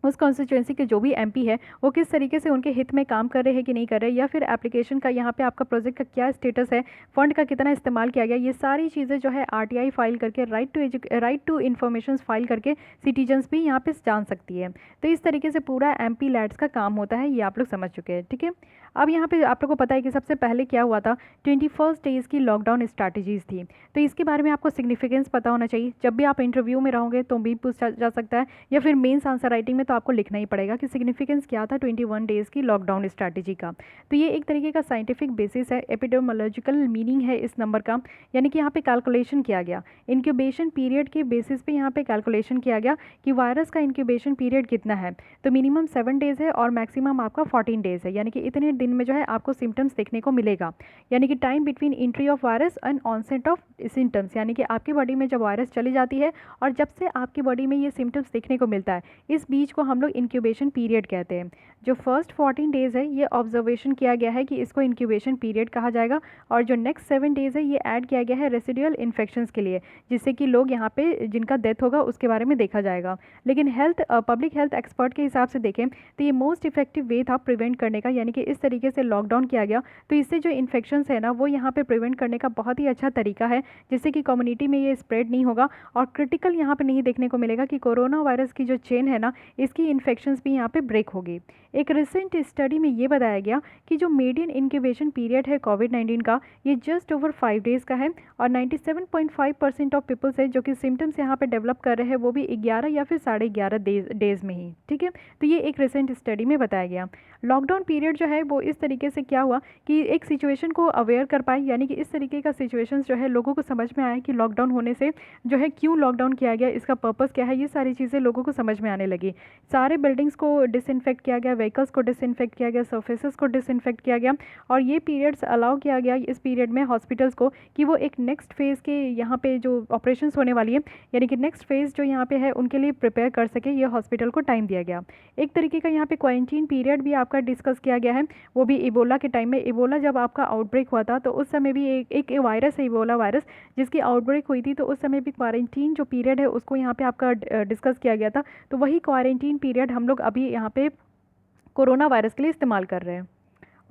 उस कॉन्स्टिट्यूंसी के जो भी एमपी है वो किस तरीके से उनके हित में काम कर रहे हैं कि नहीं कर रहे, या फिर एप्लीकेशन का यहाँ पे आपका प्रोजेक्ट का क्या स्टेटस है, फंड का कितना इस्तेमाल किया गया, ये सारी चीज़ें जो है आरटीआई फाइल करके, राइट टू इन्फॉर्मेशन फाइल करके सिटीजन्स भी यहाँ पे जान सकती है। तो इस तरीके से पूरा एमपी लैट्स का काम होता है, ये आप लोग समझ चुके हैं, ठीक है। अब यहाँ पे आप लोग को पता है कि सबसे पहले क्या हुआ था, 21 डेज़ की लॉकडाउन स्ट्रैटेजीज़ थी। तो इसके बारे में आपको सिग्निफिकेंस पता होना चाहिए। जब भी आप इंटरव्यू में रहोगे तो भी पूछा जा सकता है, या फिर मेंस आंसर राइटिंग में तो आपको लिखना ही पड़ेगा कि सिग्निफिकेंस क्या था 21 डेज़ की लॉकडाउन स्ट्रैटेजी का। तो ये एक तरीके का साइंटिफिक बेसिस है, एपिडेमोलॉजिकल मीनिंग है इस नंबर का, यानी कि यहाँ पे कैलकुलेशन किया गया, इंक्यूबेशन पीरियड के बेसिस पे यहाँ पे कैलकुलेशन किया गया कि वायरस का इंक्यूबेशन पीरियड कितना है। तो मिनिमम 7 डेज़ है और मैक्सिमम आपका 14 डेज़ है, यानी कि इतने दिन में जो है आपको सिम्टम्स देखने को मिलेगा। यानी कि time between entry of virus and onset of symptoms, यानी कि आपकी बॉडी में जब वायरस चली जाती है और जब से आपकी बॉडी में ये सिम्टम्स देखने को मिलता है, इस बीच को हम लोग इंक्यूबेशन पीरियड कहते हैं। जो फर्स्ट 14 डेज़ है ये ऑब्जर्वेशन किया गया है कि इसको इंक्यूबेशन पीरियड कहा जाएगा, और जो नेक्स्ट 7 डेज़ है ये ऐड किया गया है रेसिडुअल इन्फेक्शंस के लिए, जिससे कि लोग यहाँ पे जिनका डेथ होगा उसके बारे में देखा जाएगा। लेकिन पब्लिक हेल्थ एक्सपर्ट के हिसाब से देखें तो ये मोस्ट इफेक्टिव वे था प्रिवेंट करने का, यानी कि इस तरीके से लॉकडाउन किया गया, तो इससे जो इन्फेक्शंस है ना वो यहाँ पे प्रिवेंट करने का बहुत ही अच्छा तरीका है, जिससे कि कम्युनिटी में ये स्प्रेड नहीं होगा, और क्रिटिकल यहाँ पे नहीं देखने को मिलेगा कि कोरोना वायरस की जो चेन है ना इसकी इन्फेक्शंस भी यहाँ पे ब्रेक होगी। एक रिसेंट स्टडी में ये बताया गया कि जो मीडियन इंक्यूबेशन पीरियड है कोविड-19 का, ये जस्ट ओवर 5 डेज़ का है, और 97.5% ऑफ पीपल्स है जो कि सिम्टम्स यहाँ पे डेवलप कर रहे हैं वो भी 11 या फिर 11.5 डेज़ में ही, ठीक है। तो ये एक रिसेंट स्टडी में बताया गया। लॉकडाउन पीरियड जो है वो इस तरीके से क्या हुआ कि एक सिचुएशन को अवेयर कर पाए, यानी कि इस तरीके का सिचुएशन जो है लोगों को समझ में आया कि लॉकडाउन होने से जो है क्यों लॉकडाउन किया गया, इसका पर्पस क्या है, ये सारी चीज़ें लोगों को समझ में आने लगी। सारे बिल्डिंग्स को डिसइंफेक्ट किया गया, व्हीकल्स को डिसइंफेक्ट किया गया, सर्फेसेस को डिसइंफेक्ट किया गया, और ये पीरियड्स अलाउ किया गया इस पीरियड में हॉस्पिटल्स को कि वो एक नेक्स्ट फेज़ के यहाँ पे जो ऑपरेशंस होने वाली है, यानी कि नेक्स्ट फेज़ जो यहाँ पे है उनके लिए प्रिपेयर कर सके, ये हॉस्पिटल को टाइम दिया गया। एक तरीके का यहाँ पे क्वारंटीन पीरियड भी आपका डिस्कस किया गया है, वो भी इबोला के टाइम में। इबोला जब आपका आउटब्रेक हुआ था तो उस समय भी एक वायरस है, इबोला वायरस, जिसकी आउटब्रेक हुई थी, तो उस समय भी क्वारंटीन जो पीरियड है उसको यहाँ पे आपका डिस्कस किया गया था। तो वही क्वारंटीन पीरियड हम लोग अभी यहाँ पे कोरोना वायरस के लिए इस्तेमाल कर रहे हैं।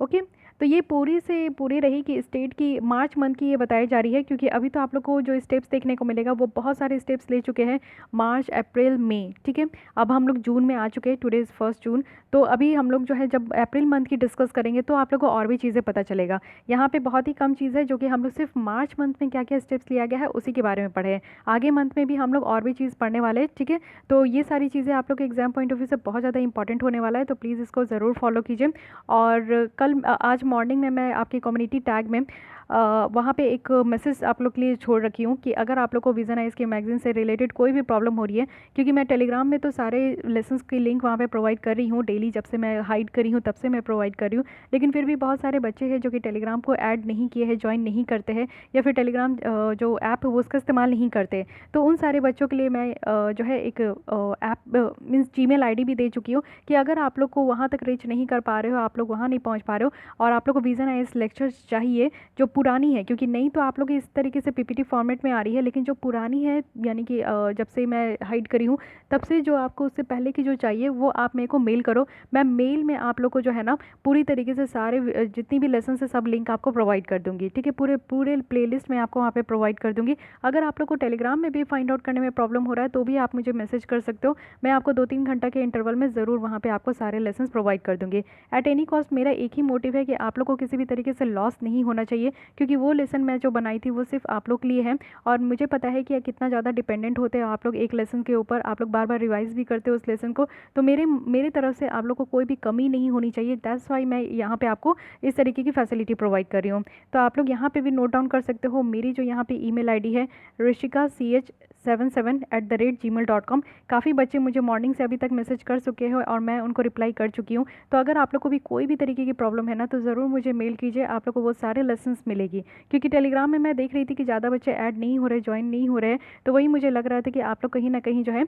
ओके, तो ये पूरी से पूरी रही कि स्टेट की मार्च मंथ की ये बताई जा रही है, क्योंकि अभी तो आप लोग को जो स्टेप्स देखने को मिलेगा वो बहुत सारे स्टेप्स ले चुके हैं मार्च, अप्रैल, मई, ठीक है। अब हम लोग जून में आ चुके हैं, टुडे इज़ 1 जून। तो अभी हम लोग जो है जब अप्रैल मंथ की डिस्कस करेंगे तो आप लोग को और भी चीज़ें पता चलेगा। यहाँ पे बहुत ही कम चीज़ है जो कि हम लोग सिर्फ मार्च मंथ में क्या क्या स्टेप्स लिया गया है उसी के बारे में पढ़े हैं। आगे मंथ में भी हम लोग और भी चीज़ पढ़ने वाले हैं, ठीक है। तो ये सारी चीज़ें आप लोग के एग्जाम पॉइंट ऑफ व्यू से बहुत ज़्यादा इंपॉर्टेंट होने वाला है, तो प्लीज़ इसको ज़रूर फॉलो कीजिए। और कल आज मॉर्निंग में मैं आपकी कम्युनिटी टैग में वहाँ पे एक मैसेज आप लोग के लिए छोड़ रखी हूँ कि अगर आप लोग को विज़न आइज़ के मैगज़ीन से रिलेटेड कोई भी प्रॉब्लम हो रही है, क्योंकि मैं टेलीग्राम में तो सारे लेसन्स की लिंक वहाँ पे प्रोवाइड कर रही हूँ डेली, जब से मैं हाइड करी हूँ तब से मैं प्रोवाइड कर रही हूँ, लेकिन फिर भी बहुत सारे बच्चे हैं जो कि टेलीग्राम को ऐड नहीं किए हैं, ज्वाइन नहीं करते हैं, या फिर टेलीग्राम जो ऐप है वो उसका इस्तेमाल नहीं करते। तो उन सारे बच्चों के लिए मैं जो है एक ऐप मीन्स जीमेल आईडी भी दे चुकी हूँ कि अगर आप लोग को वहाँ तक रीच नहीं कर पा रहे हो, आप लोग वहाँ नहीं पहुँच पा रहे हो और आप लोग को विज़न आइज़ लेक्चर्स चाहिए जो पुरानी है, क्योंकि नहीं तो आप लोग इस तरीके से पीपीटी फॉर्मेट में आ रही है, लेकिन जो पुरानी है यानी कि जब से मैं हाइड करी हूँ तब से जो आपको उससे पहले की जो चाहिए वो आप मेरे को मेल करो। मैं मेल में आप लोग को जो है ना पूरी तरीके से सारे जितनी भी लेसन है सब लिंक आपको प्रोवाइड कर दूँगी, ठीक है। पूरे पूरे प्लेलिस्ट में आपको वहाँ पे प्रोवाइड कर दूँगी। अगर आप लोग को टेलीग्राम में भी फाइंड आउट करने में प्रॉब्लम हो रहा है तो भी आप मुझे मैसेज कर सकते हो, मैं आपको 2-3 घंटा के इंटरवल में ज़रूर वहाँ पे आपको सारे लेसन प्रोवाइड कर दूँगी। एट एनी कॉस्ट मेरा एक ही मोटिव है कि आप लोग को किसी भी तरीके से लॉस नहीं होना चाहिए, क्योंकि वो लेसन मैं जो बनाई थी वो सिर्फ आप लोग के लिए है, और मुझे पता है कि कितना ज़्यादा डिपेंडेंट होते हैं आप लोग एक लेसन के ऊपर, आप लोग बार बार रिवाइज भी करते हो उस लेसन को, तो मेरे तरफ से आप लोग को कोई भी कमी नहीं होनी चाहिए। दैट्स वाई मैं यहाँ पे आपको इस तरीके की फैसिलिटी प्रोवाइड कर रही हूँ। तो आप लोग यहाँ पे भी नोट डाउन कर सकते हो, मेरी जो यहाँ पे ईमेल आईडी है rishika.ch77@gmail.com। काफ़ी बच्चे मुझे मॉर्निंग से अभी तक मैसेज कर चुके हैं और मैं उनको रिप्लाई कर चुकी हूँ। तो अगर आप लोग को भी कोई भी तरीके की प्रॉब्लम है ना तो ज़रूर मुझे मेल कीजिए, आप लोग को वो सारे लेसन्स मिलेगी, क्योंकि टेलीग्राम में मैं देख रही थी कि ज़्यादा बच्चे ऐड नहीं हो रहे, ज्वाइन नहीं हो रहे, तो वही मुझे लग रहा था कि आप लोग कहीं ना कहीं जो है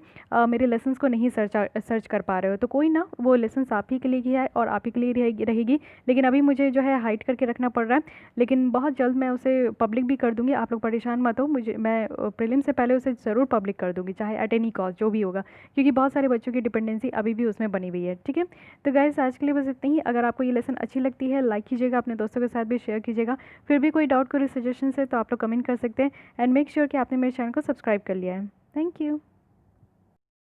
मेरे लेसन्स को नहीं सर्च कर पा रहे हो। तो कोई ना, वो लेसन्स आप ही के लिए ही है और आप ही के लिए रहेगी, लेकिन अभी मुझे जो है हाइड करके रखना पड़ रहा है, लेकिन बहुत जल्द मैं उसे पब्लिक भी कर दूँगी। आप लोग परेशान मत हो, मैं प्रीलिम से पहले उसे ज़रूर पब्लिक कर दूँगी, चाहे एट एनी कॉस्ट जो भी होगा, क्योंकि बहुत सारे बच्चों की डिपेंडेंसी अभी भी उसमें बनी हुई है, ठीक है। तो गाइस आज के लिए बस इतना ही। अगर आपको ये लेसन अच्छी लगती है लाइक कीजिएगा, अपने दोस्तों के साथ भी शेयर कीजिएगा। फिर भी कोई डाउट कोई सजेशन है तो आप लोग कमेंट कर सकते हैं, एंड मेक श्योर कि आपने मेरे चैनल को सब्सक्राइब कर लिया है। Thank you.